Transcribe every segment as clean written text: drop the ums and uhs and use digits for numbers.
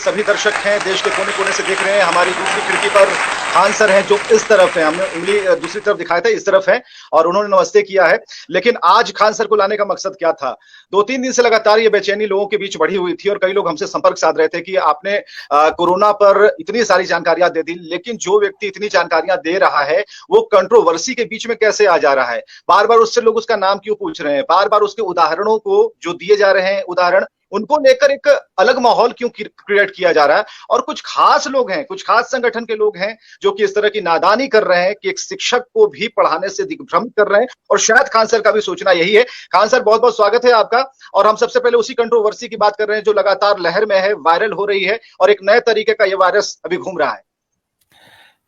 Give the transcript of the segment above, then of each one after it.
सभी दर्शक हैं, देश के कोने कोने से देख रहे हैं। हमारी दूसरी खिड़की पर खान सर हैं जो इस तरफ है, हमने उंगली दूसरी तरफ दिखाया था, इस तरफ है और उन्होंने नमस्ते किया है। लेकिन आज खान सर को लाने का मकसद क्या था? 2-3 दिन से लगातार ये बेचैनी लोगों के बीच बढ़ी हुई थी और कई लोग हमसे संपर्क साध रहे थे कि आपने कोरोना पर इतनी सारी जानकारियां दे दी, लेकिन जो व्यक्ति इतनी जानकारियां दे रहा है वो कंट्रोवर्सी के बीच में कैसे आ जा रहा है? बार बार उससे लोग उसका नाम क्यों पूछ रहे हैं? बार बार उसके उदाहरणों को जो दिए जा रहे हैं, उदाहरण उनको लेकर एक अलग माहौल क्यों क्रिएट किया जा रहा है? और कुछ खास लोग हैं, कुछ खास संगठन के लोग हैं जो कि इस तरह की नादानी कर रहे हैं कि एक शिक्षक को भी पढ़ाने से दिग्भ्रमित कर रहे हैं। और शायद खान सर का भी सोचना यही है। खान सर, बहुत बहुत स्वागत है आपका। और हम सबसे पहले उसी कंट्रोवर्सी की बात कर रहे हैं जो लगातार लहर में है, वायरल हो रही है और एक नए तरीके का ये वायरस अभी घूम रहा है।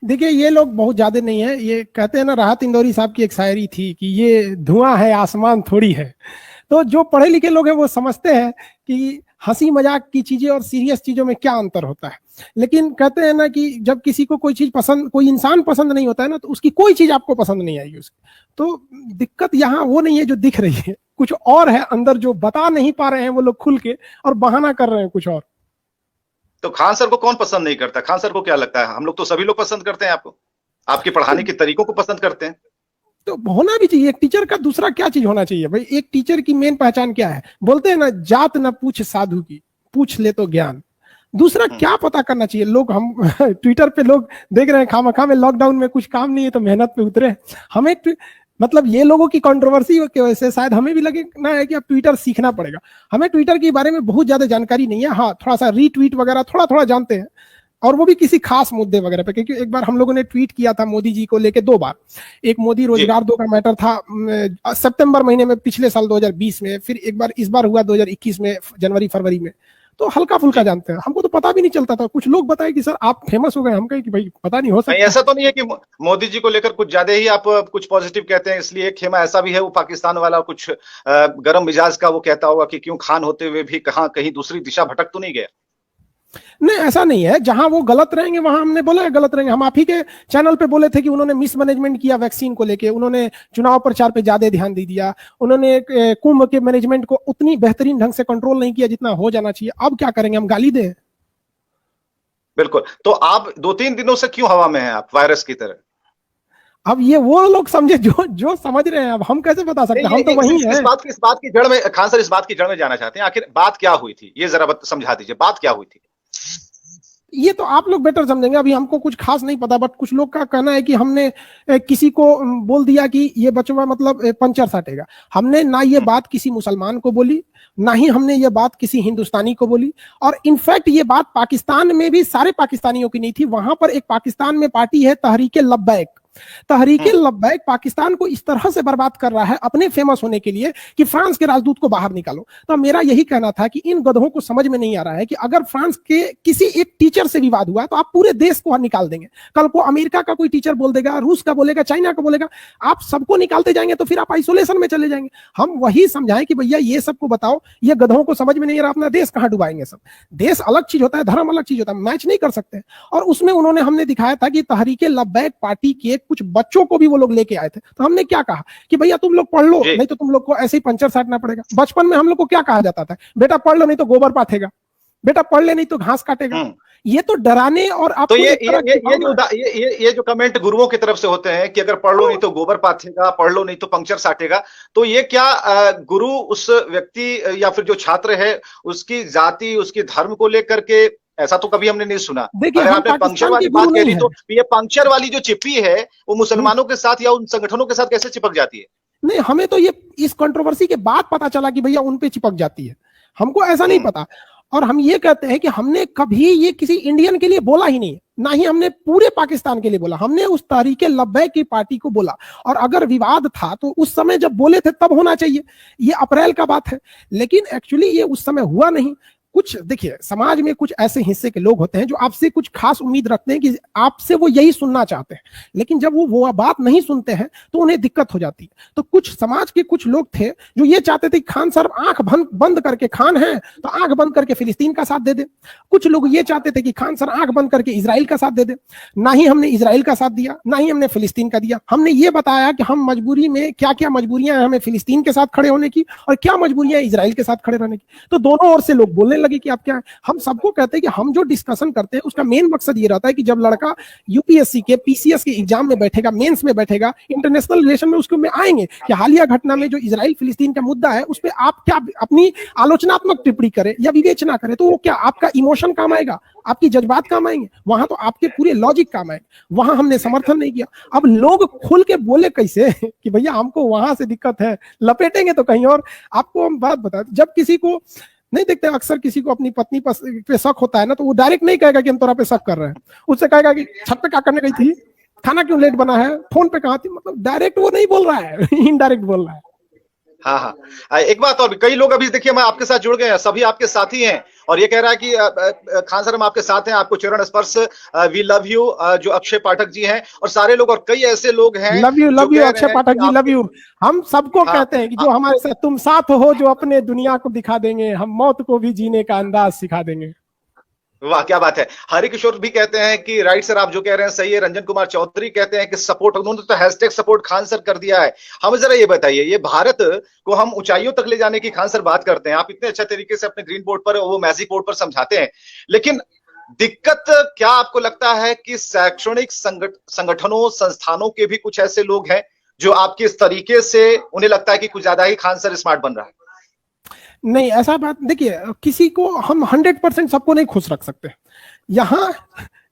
देखिए, ये लोग बहुत ज्यादा नहीं है। ये कहते हैं ना, राहत इंदौरी साहब की एक शायरी थी कि ये धुआं है, आसमान थोड़ी है। तो जो पढ़े लिखे लोग हैं वो समझते हैं कि हंसी मजाक की चीजें और सीरियस चीजों में क्या अंतर होता है। लेकिन कहते हैं ना कि जब किसी को कोई चीज पसंद, कोई इंसान पसंद नहीं होता है ना, तो उसकी कोई चीज आपको पसंद नहीं आएगी उसकी। तो दिक्कत यहाँ वो नहीं है जो दिख रही है, कुछ और है अंदर जो बता नहीं पा रहे हैं वो लोग खुल के, और बहाना कर रहे हैं कुछ और। तो खान सर को कौन पसंद नहीं करता? खान सर को क्या लगता है? हम लोग तो सभी लोग पसंद करते हैं आपको, आपके पढ़ाने के तरीकों को पसंद करते हैं। तो होना भी चाहिए। एक टीचर का दूसरा क्या चीज होना चाहिए भाई? एक टीचर की मेन पहचान क्या है? बोलते हैं ना, जात न पूछ साधु की, पूछ ले तो ज्ञान। दूसरा क्या पता करना चाहिए? लोग हम ट्विटर पे लोग देख रहे हैं खामखा में, लॉकडाउन में कुछ काम नहीं है तो मेहनत पे उतरे। हमें मतलब ये लोगों की कंट्रोवर्सी की वजह से शायद हमें भी लगे ना है कि अब ट्विटर सीखना पड़ेगा। हमें ट्विटर के बारे में बहुत ज्यादा जानकारी नहीं है। हाँ, थोड़ा सा रीट्वीट वगैरह थोड़ा थोड़ा जानते हैं, और वो भी किसी खास मुद्दे वगैरह पे। क्योंकि एक बार हम लोगों ने ट्वीट किया था मोदी जी को लेके 2 बार। एक मोदी रोजगार 2 का मैटर था सितंबर महीने में पिछले साल 2020 में, फिर एक बार इस बार हुआ 2021 में जनवरी फरवरी में। तो हल्का फुल्का जानते हैं, हमको तो पता भी नहीं चलता था। कुछ लोग बताए कि सर आप फेमस हो गए, हम कहे कि भाई पता नहीं, हो सकता नहीं, ऐसा तो नहीं है कि मोदी जी को लेकर कुछ ज्यादा ही आप कुछ पॉजिटिव कहते हैं इसलिए। खेमा ऐसा भी है, वो पाकिस्तान वाला कुछ गर्म मिजाज का वो कहता होगा कि क्यों खान होते हुए भी कहां कहीं दूसरी दिशा भटक तो नहीं गया? नहीं, ऐसा नहीं है। जहां वो गलत रहेंगे वहां हमने बोला है गलत रहेंगे। हम आप ही के चैनल पे बोले थे कि उन्होंने मिसमैनेजमेंट किया वैक्सीन को लेके, उन्होंने चुनाव प्रचार पे ज्यादा ध्यान दे दिया, उन्होंने कुंभ के मैनेजमेंट को उतनी बेहतरीन ढंग से कंट्रोल नहीं किया जितना हो जाना चाहिए। अब क्या करेंगे, हम गाली दें? बिल्कुल। तो आप 2-3 दिनों से क्यों हवा में हैं आप, वायरस की तरह? अब ये वो लोग समझे जो जो समझ रहे हैं। अब हम कैसे बता सकते हैं? हम तो वही हैं। इस बात की जड़ में खान सर, इस बात की जड़ में जाना चाहते हैं, आखिर बात क्या हुई थी? ये जरा समझा दीजिए, बात क्या हुई थी? ये तो आप लोग बेटर समझेंगे, अभी हमको कुछ खास नहीं पता। बट कुछ लोग का कहना है कि हमने किसी को बोल दिया कि ये बचवा मतलब पंचर साटेगा। हमने ना ये बात किसी मुसलमान को बोली, ना ही हमने ये बात किसी हिंदुस्तानी को बोली। और इनफैक्ट ये बात पाकिस्तान में भी सारे पाकिस्तानियों की नहीं थी। वहां पर एक पाकिस्तान में पार्टी है तहरीके लब्बैक। तहरीके लब्बैक पाकिस्तान को इस तरह से बर्बाद कर रहा है अपने फेमस होने के लिए कि फ्रांस के राजदूत को बाहर निकालो। तो मेरा यही कहना था कि इन गधों को समझ में नहीं आ रहा है कि अगर फ्रांस के किसी एक टीचर से विवाद हुआ तो आप पूरे देश को निकाल देंगे। कल को अमेरिका का कोई टीचर बोल देगा, रूस का बोलेगा, चाइना का बोलेगा, आप सबको निकालते जाएंगे तो फिर आप आइसोलेशन में चले जाएंगे। हम वही समझाएं कि भैया ये सबको बताओ, ये गधों को समझ में नहीं आ रहा, अपना देश कहां डुबाएंगे सब। देश अलग चीज होता है, धर्म अलग चीज होता है, मैच नहीं कर सकते। और उसमें उन्होंने हमने दिखाया था कि तहरीके लब्बैक पार्टी के कुछ बच्चों को भी वो लोग लेके आए थे। तो हमने क्या कहा कि भैया तुम लोग पढ़ लो, नहीं तो तुम लोग को ऐसे ही पंचर साटना पड़ेगा। बचपन में हम लोग को क्या कहा जाता था? बेटा पढ़ लो नहीं तो गोबर पाथेगा, बेटा पढ़ ले नहीं तो घास काटेगा। ये तो डराने और आपको तो ये जो कमेंट गुरुओं की तरफ से होते हैं कि अगर पढ़ लो नहीं तो गोबर पाथेगा, पढ़ लो नहीं तो पंक्चर साटेगा, तो ये क्या गुरु उस व्यक्ति या फिर जो छात्र है उसकी जाति, उसकी धर्म को लेकर के? ऐसा तो कभी हमने नहीं सुना। देखिए, अगर आपने पंक्चर वाली बात कह दी तो ये पंक्चर वाली जो चिप्पी है वो मुसलमानों के साथ या उन संगठनों के साथ कैसे चिपक जाती है? नहीं, हमें तो ये इस कंट्रोवर्सी के बाद पता चला कि भैया उन पे चिपक जाती है। हमको ऐसा नहीं पता। और हम ये कहते हैं कि हमने कभी ये किसी इंडियन के लिए बोला ही नहीं, ना ही हमने पूरे पाकिस्तान के लिए बोला। हमने उस तहरीके लब्बैक की पार्टी को बोला। और अगर विवाद था तो उस समय जब बोले थे तब होना चाहिए। ये अप्रैल का बात है, लेकिन एक्चुअली ये उस समय हुआ नहीं। कुछ देखिए, समाज में कुछ ऐसे हिस्से के लोग होते हैं जो आपसे कुछ खास उम्मीद रखते हैं कि आपसे वो यही सुनना चाहते हैं, लेकिन जब वो बात नहीं सुनते हैं तो उन्हें दिक्कत हो जाती है। तो कुछ समाज के कुछ लोग थे जो ये चाहते थे कि खान साहब आंख बंद करके, खान है तो आंख बंद करके फिलिस्तीन का साथ दे दे। कुछ लोग ये चाहते थे कि खान सर आंख बंद करके इजराइल का साथ दे दे। ना ही हमने इजराइल का साथ दिया, ना ही हमने फिलिस्तीन का दिया। हमने ये बताया कि हम मजबूरी में क्या क्या मजबूरियां हैं हमें फिलिस्तीन के साथ खड़े होने की और क्या मजबूरियां इजराइल के साथ खड़े रहने की। तो दोनों ओर से लोग बोलने लगे कि आप क्या है। हम सबको कहते हैं कि हम जो डिस्कशन करते हैं उसका मेन मकसद ये रहता है कि जब लड़का यूपीएससी के पीसीएस के एग्जाम में बैठेगा, मेंस में बैठेगा, इंटरनेशनल रिलेशन में उसको में आएंगे कि हालिया घटना में जो इजराइल फिलिस्तीन का मुद्दा है उस पर आप क्या अपनी आलोचनात्मक टिप्पणी करें या विवेचना करें, तो वो क्या आपका इमोशन काम आएगा, आपकी जज्बात काम आएंगे, वहां तो आपके पूरे लॉजिक काम आएंगे। वहां हमने समर्थन नहीं किया। अब लोग खुल के बोले कैसे कि भैया हमको वहां से दिक्कत है, लपेटेंगे तो कहीं और। आपको हम बात बता, जब किसी को नहीं देखते, अक्सर किसी को अपनी पत्नी पे शक होता है ना, तो वो डायरेक्ट नहीं कहेगा कि हम तोरा पे शक कर रहे हैं, उससे कहेगा कि छत पे क्या करने गई थी, खाना क्यों लेट बना है, फोन पे कहाँ थी। मतलब डायरेक्ट वो नहीं बोल रहा है, इनडायरेक्ट बोल रहा है। हाँ हाँ, एक बात और, कई लोग अभी देखिए मैं आपके साथ जुड़ गए हैं, सभी आपके साथी हैं, और ये कह रहा है कि खान सर हम आपके साथ हैं, आपको चरण स्पर्श, वी लव यू, जो अक्षय पाठक जी हैं और सारे लोग, और कई ऐसे लोग हैं love you Akshay Pathak ji, love you. हम सबको हाँ, कहते हैं कि जो हमारे साथ तुम साथ हो, जो अपने दुनिया को दिखा देंगे, हम मौत को भी जीने का अंदाज सिखा देंगे। वाह क्या बात है। हरि किशोर भी कहते हैं कि राइट सर, आप जो कह रहे हैं सही है। रंजन कुमार चौधरी कहते हैं कि सपोर्ट, उन्होंने तो हैशटैग सपोर्ट खान सर कर दिया है। हमें जरा ये बताइए, ये भारत को हम ऊंचाइयों तक ले जाने की खान सर बात करते हैं, आप इतने अच्छे तरीके से अपने ग्रीन बोर्ड पर, वो मैजिक बोर्ड पर समझाते हैं, लेकिन दिक्कत क्या आपको लगता है कि शैक्षणिक संगठनों, संस्थानों के भी कुछ ऐसे लोग हैं जो आपके इस तरीके से उन्हें लगता है कि कुछ ज्यादा ही खान सर स्मार्ट बन रहा है? नहीं, ऐसा बात देखिए, किसी को हम 100% सबको नहीं खुश रख सकते। यहाँ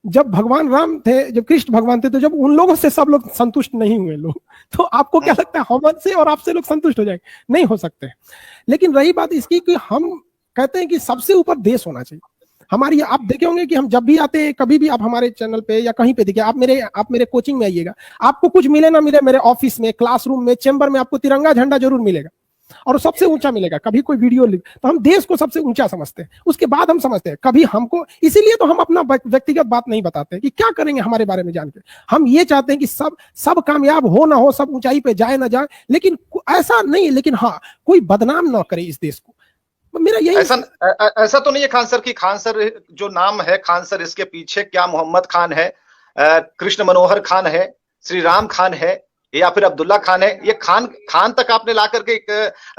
जब भगवान राम थे, जब कृष्ण भगवान थे, तो जब उन लोगों से सब लोग संतुष्ट नहीं हुए लोग, तो आपको क्या लगता है हमसे और आपसे लोग संतुष्ट हो जाएंगे? नहीं हो सकते। लेकिन रही बात इसकी कि हम कहते हैं कि सबसे ऊपर देश होना चाहिए हमारी। आप देखे होंगे कि हम जब भी आते हैं, कभी भी आप हमारे चैनल पे या कहीं पे देखिए, आप मेरे कोचिंग में आइएगा, आपको कुछ मिले ना मिले, मेरे ऑफिस में, क्लासरूम में, चेंबर में आपको तिरंगा झंडा जरूर मिलेगा, और सबसे ऊंचा मिलेगा। कभी कोई वीडियो लिख, तो हम देश को सबसे ऊंचा समझते हैं, उसके बाद हम समझते हैं कभी हमको, इसीलिए तो हम अपना व्यक्तिगत बात नहीं बताते कि क्या करेंगे हमारे बारे में जान के। हम ये चाहते हैं कि सब कामयाब हो ना हो, सब ऊंचाई पे जाए ना जाए, लेकिन ऐसा नहीं, लेकिन हाँ, कोई बदनाम ना करे इस देश को। मेरा यही ऐसा तो नहीं है खान सर की, खान सर जो नाम है खान सर, इसके पीछे क्या मोहम्मद खान है, कृष्ण मनोहर खान है, श्री राम खान है, या फिर अब्दुल्ला खान है? ये खान तक आपने ला करके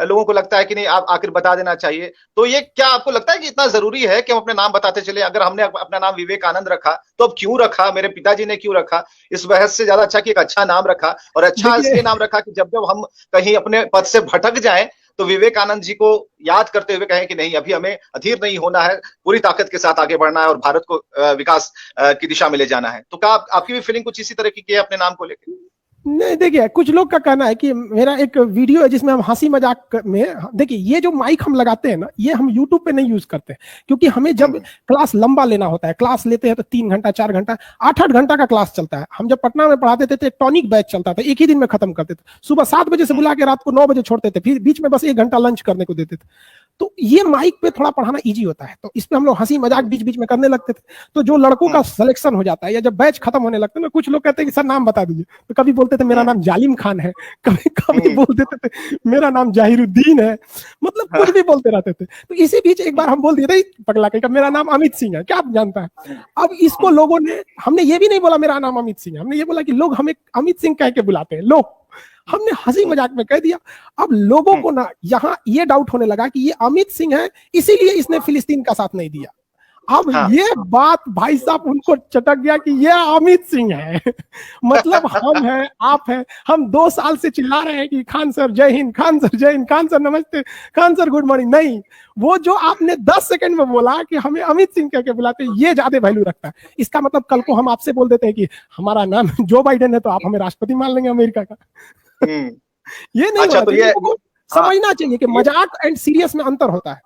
लोगों को लगता है कि नहीं, आप आखिर बता देना चाहिए। तो ये क्या आपको लगता है कि इतना जरूरी है कि हम अपने नाम बताते चले? अगर हमने अपना नाम विवेकानंद रखा तो अब क्यों रखा, मेरे पिताजी ने क्यों रखा, इस बहस से ज्यादा अच्छा कि एक अच्छा नाम रखा, और अच्छा इसलिए नाम रखा कि जब जब हम कहीं अपने पद से भटक जाएं तो विवेकानंद जी को याद करते हुए कहें कि नहीं, अभी हमें अधीर नहीं होना है, पूरी ताकत के साथ आगे बढ़ना है और भारत को विकास की दिशा में ले जाना है। तो क्या आपकी भी फीलिंग कुछ इसी तरह की है अपने नाम को लेकर? नहीं, देखिए, कुछ लोग का कहना है कि मेरा एक वीडियो है जिसमें हम हंसी मजाक में, देखिए ये जो माइक हम लगाते हैं ना, ये हम यूट्यूब पे नहीं यूज करते, क्योंकि हमें जब क्लास लंबा लेना होता है, क्लास लेते हैं तो 3 घंटा 4 घंटा 8-8 घंटा का क्लास चलता है। हम जब पटना में पढ़ाते थे तो एक टॉनिक बैच चलता था, एक ही दिन में खत्म करते थे। सुबह 7 बजे से बुला के रात को 9 बजे छोड़ते थे, फिर बीच में बस 1 घंटा लंच करने को देते थे। तो ये माइक पे थोड़ा पढ़ाना इजी होता है, तो इस पे हम लोग हंसी मजाक बीच बीच में करने लगते थे। तो जो लड़कों का सिलेक्शन हो जाता है या जब बैच खत्म होने लगता है ना, कुछ लोग कहते हैं कि सर नाम बता दीजिए, तो कभी बोलते थे मेरा नाम जालिम खान है, कभी कभी बोल देते थे मेरा नाम जाहिरुद्दीन है, मतलब कुछ भी बोलते रहते थे। तो इसी बीच एक बार हम बोल दिए थे पगला के, मेरा नाम अमित सिंह है, क्या आप जानता है? अब इसको लोगों ने, हमने ये भी नहीं बोला मेरा नाम अमित सिंह है, हमने ये बोला कि लोग हमें अमित सिंह कह के बुलाते हैं लोग, हमने हंसी मजाक में कह दिया। अब लोगों को ना यहाँ ये डाउट होने लगा कि ये अमित सिंह है, इसीलिए इसने फिलिस्तीन का साथ नहीं दिया। अब ये बात भाई साहब उनको चटक गया कि ये अमित सिंह है मतलब हम हैं, आप हैं, हम 2 साल से चिल्ला रहे हैं कि खान सर जय हिंद, खान सर जय हिंद, खान सर नमस्ते, खान सर गुड मॉर्निंग। नहीं, वो जो आपने 10 सेकंड में बोला कि हमें अमित सिंह कह के बुलाते, ये ज्यादा वैल्यू रखता है। इसका मतलब कल को हम आपसे बोल देते हैं कि हमारा नाम जो बाइडेन है, तो आप हमें राष्ट्रपति मान लेंगे अमेरिका का। ये नहीं, अच्छा, तो ये समझना चाहिए कि मजाक एंड सीरियस में अंतर होता है।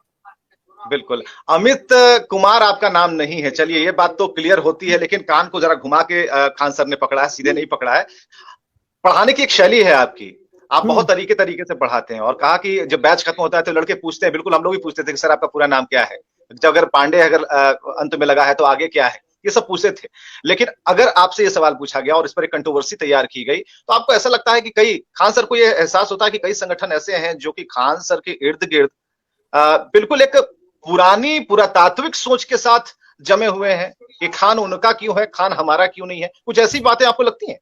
बिल्कुल, अमित कुमार आपका नाम नहीं है, चलिए ये बात तो क्लियर होती है, लेकिन कान को जरा घुमा के खान सर ने पकड़ा है, सीधे नहीं पकड़ा है। पढ़ाने की एक शैली है आपकी, आप बहुत तरीके से पढ़ाते हैं, और कहा कि जब बैच खत्म होता है तो लड़के पूछते हैं, बिल्कुल हम लोग भी पूछते थे कि सर आपका पूरा नाम क्या है, जब अगर पांडे अगर अंत में लगा है तो आगे क्या है, ये सब पूछते थे। लेकिन अगर आपसे ये सवाल पूछा गया और इस पर एक कंट्रोवर्सी तैयार की गई, तो आपको ऐसा लगता है कि कई खान सर को ये एहसास होता है कि कई संगठन ऐसे हैं जो कि खान सर के इर्द गिर्द बिल्कुल एक पुरानी पुरातात्विक सोच के साथ जमे हुए हैं कि खान उनका क्यों है, खान हमारा क्यों नहीं है? कुछ ऐसी बातें आपको लगती हैं?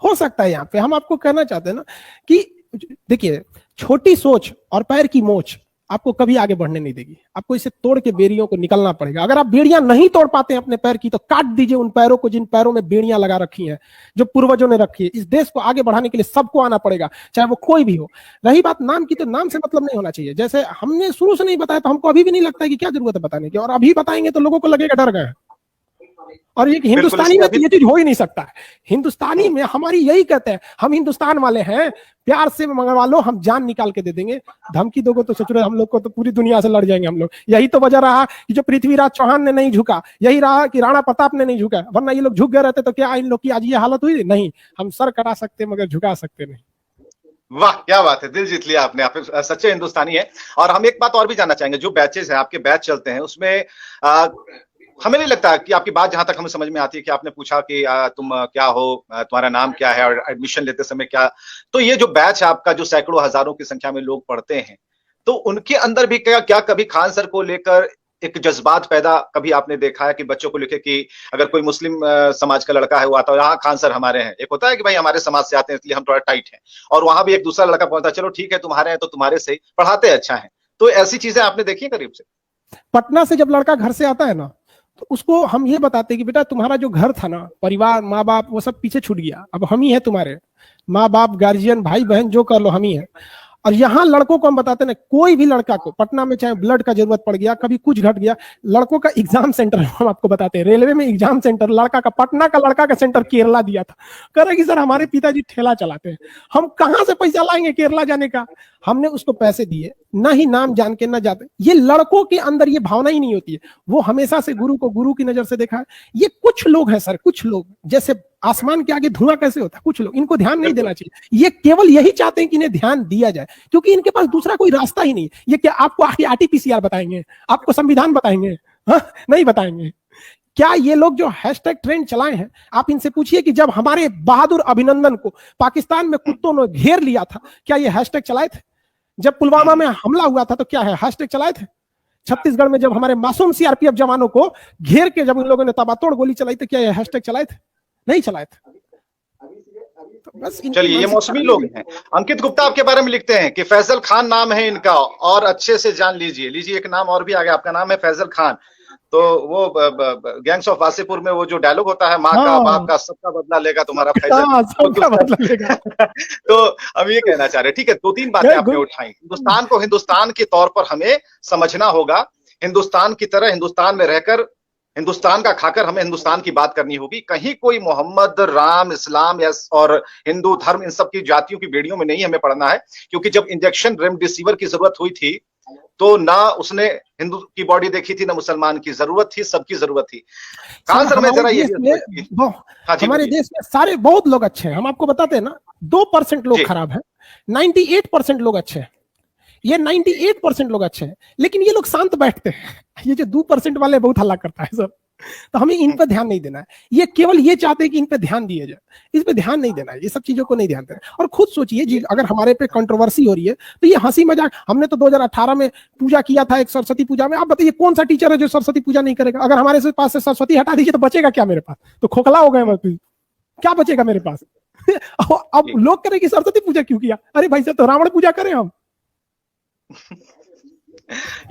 हो सकता है। यहाँ पे हम आपको कहना चाहते हैं ना कि देखिए, छोटी सोच और पैर की मोच आपको कभी आगे बढ़ने नहीं देगी। आपको इसे तोड़ के बेड़ियों को निकलना पड़ेगा। अगर आप बेड़ियां नहीं तोड़ पाते हैं अपने पैर की, तो काट दीजिए उन पैरों को जिन पैरों में बेड़ियां लगा रखी हैं, जो पूर्वजों ने रखी है। इस देश को आगे बढ़ाने के लिए सबको आना पड़ेगा, चाहे वो कोई भी हो। रही बात नाम की, तो नाम से मतलब नहीं होना चाहिए। जैसे हमने शुरू से नहीं बताया, तो हमको अभी भी नहीं लगता है कि क्या जरूरत है बताने की, और अभी बताएंगे तो लोगों को लगेगा डर गए। और ये हिंदुस्तानी में ये चीज हो ही नहीं सकता है। हिंदुस्तानी में हमारी यही कहते हैं, हम हिंदुस्तान वाले हैं, प्यार से मंगवा लो, हम जान निकाल के दे देंगे। धमकी दोगे तो सोच रहे हम लोग को तो पूरी दुनिया से लड़ जाएंगे हम लोग। यही तो वजह रहा कि जो पृथ्वीराज चौहान ने नहीं झुका, यही रहा कि राणा प्रताप ने नहीं झुका, वरना ये लोग झुक गए रहते तो क्या इन लोग की आज ये हालत हुई? नहीं, हम सर कटा सकते मगर झुका सकते नहीं। वाह, क्या बात है, दिल जीत लिया आपने, आप सच्चे हिंदुस्तानी है। और हम एक बात और भी जानना चाहेंगे, जो बैचेस है, आपके बैच चलते हैं, उसमें हमें नहीं लगता कि आपकी बात जहां तक हमें समझ में आती है कि आपने पूछा कि तुम क्या हो, तुम्हारा नाम क्या है, और एडमिशन लेते समय क्या, तो ये जो बैच है आपका, जो सैकड़ों हजारों की संख्या में लोग पढ़ते हैं, तो उनके अंदर भी क्या कभी खान सर को लेकर एक जज्बात पैदा कभी आपने देखा है कि बच्चों को लेके कि अगर कोई मुस्लिम समाज का लड़का है वो आता है, हाँ खान सर हमारे हैं, एक होता है कि भाई हमारे समाज से आते हैं इसलिए हम थोड़ा टाइट हैं, और वहां भी एक दूसरा लड़का पहुंचता है, चलो ठीक है तुम्हारे हैं तो तुम्हारे से पढ़ाते अच्छा है। तो ऐसी चीजें आपने देखी करीब से? पटना से जब लड़का घर से आता है ना, तो उसको हम ये बताते हैं कि बेटा तुम्हारा जो घर था ना, परिवार, माँ बाप, वो सब पीछे छूट गया, अब हम ही है तुम्हारे माँ बाप, गार्जियन, भाई बहन, जो कर लो हम ही है। और यहाँ लड़कों को हम बताते ना, कोई भी लड़का को पटना में चाहे ब्लड का जरूरत पड़ गया, कभी कुछ घट गया, लड़कों का एग्जाम सेंटर हम आपको बताते हैं, रेलवे में एग्जाम सेंटर लड़का का, पटना का लड़का का सेंटर केरला दिया था। कह रहे कि सर हमारे पिताजी ठेला चलाते हैं, हम कहाँ से पैसा लाएंगे केरला जाने का? हमने उसको पैसे दिए, ना ही नाम जान के ना जाते। ये लड़कों के अंदर ये भावना ही नहीं होती है, वो हमेशा से गुरु को गुरु की नजर से देखा है। ये कुछ लोग हैं सर, कुछ लोग, जैसे आसमान के आगे धुआं कैसे होता है, कुछ लोग, इनको ध्यान नहीं देना चाहिए। ये केवल यही चाहते हैं कि इन्हें ध्यान दिया जाए, क्योंकि इनके पास दूसरा कोई रास्ता ही नहीं। ये क्या आपको आरटीपीसीआर बताएंगे, आपको संविधान बताएंगे? हाँ, नहीं बताएंगे। क्या ये लोग जो हैशटैग ट्रेंड चलाए हैं, आप इनसे पूछिए कि जब हमारे बहादुर अभिनंदन को पाकिस्तान में कुत्तों ने घेर लिया था, क्या ये हैशटैग चलाए थे? जब पुलवामा में हमला हुआ था तो क्या है हैशटैग चलाए थे? छत्तीसगढ़ में जब हमारे मासूम सीआरपीएफ जवानों को घेर के जब उन लोगों ने तबातोड़ गोली चलाई तो क्या ये हैशटैग चलाए थे? नहीं चलाए थे। तो बस चलिए, ये मौसमी लोग हैं। अंकित गुप्ता आपके बारे में लिखते हैं कि फैजल खान नाम है इनका, और अच्छे से जान लीजिए एक नाम और भी आ गया, आपका नाम है फैजल खान। तो वो गैंग्स ऑफ वासेपुर में वो जो डायलॉग होता है, माँ का, बाप का, सबका बदला लेगा तुम्हारा फैजल, सबका बदला लेगा। तो हम ये कहना चाह रहे हैं, ठीक है, 2-3 बातें आपने उठाई। हिंदुस्तान को हिंदुस्तान के तौर पर हमें समझना होगा, हिंदुस्तान की तरह हिंदुस्तान में रहकर, हिंदुस्तान का खाकर हमें हिंदुस्तान की बात करनी होगी। कहीं कोई मोहम्मद, राम, इस्लाम और हिंदू धर्म, इन सब की जातियों की बेड़ियों में नहीं हमें पड़ना है, क्योंकि जब इंजेक्शन रेमडेसिविर की जरूरत हुई थी तो ना उसने हिंदू की बॉडी देखी थी, ना मुसलमान की, जरूरत थी, सबकी जरूरत थी। खान सर, मैं जरा ये हमारे देश में सारे बहुत लोग अच्छे हैं, हम आपको बताते हैं ना, 2% लोग खराब हैं, 98% लोग अच्छे हैं। ये 98% लोग अच्छे हैं, लेकिन ये लोग शांत बैठते हैं। ये जो 2% वाले बहुत हल्ला करता है सब, तो हमें इन पर ध्यान नहीं देना है। ये केवल ये चाहते हैं कि इन पे ध्यान दिया जाए, इस पे ध्यान नहीं देना है, ये सब चीजों को नहीं ध्यान देना। और खुद सोचिए जी, अगर हमारे पे कंट्रोवर्सी हो रही है तो ये हंसी मजाक, हमने तो 2018 में पूजा किया था एक सरस्वती पूजा में। आप बताइए कौन सा टीचर है जो सरस्वती पूजा नहीं करेगा? अगर हमारे पास से सरस्वती हटा दीजिए तो बचेगा क्या मेरे पास? तो खोखला हो गए, क्या बचेगा मेरे पास? अब लोग करें कि सरस्वती पूजा क्यों किया? अरे भाई साहब, तो रावण पूजा करें हम।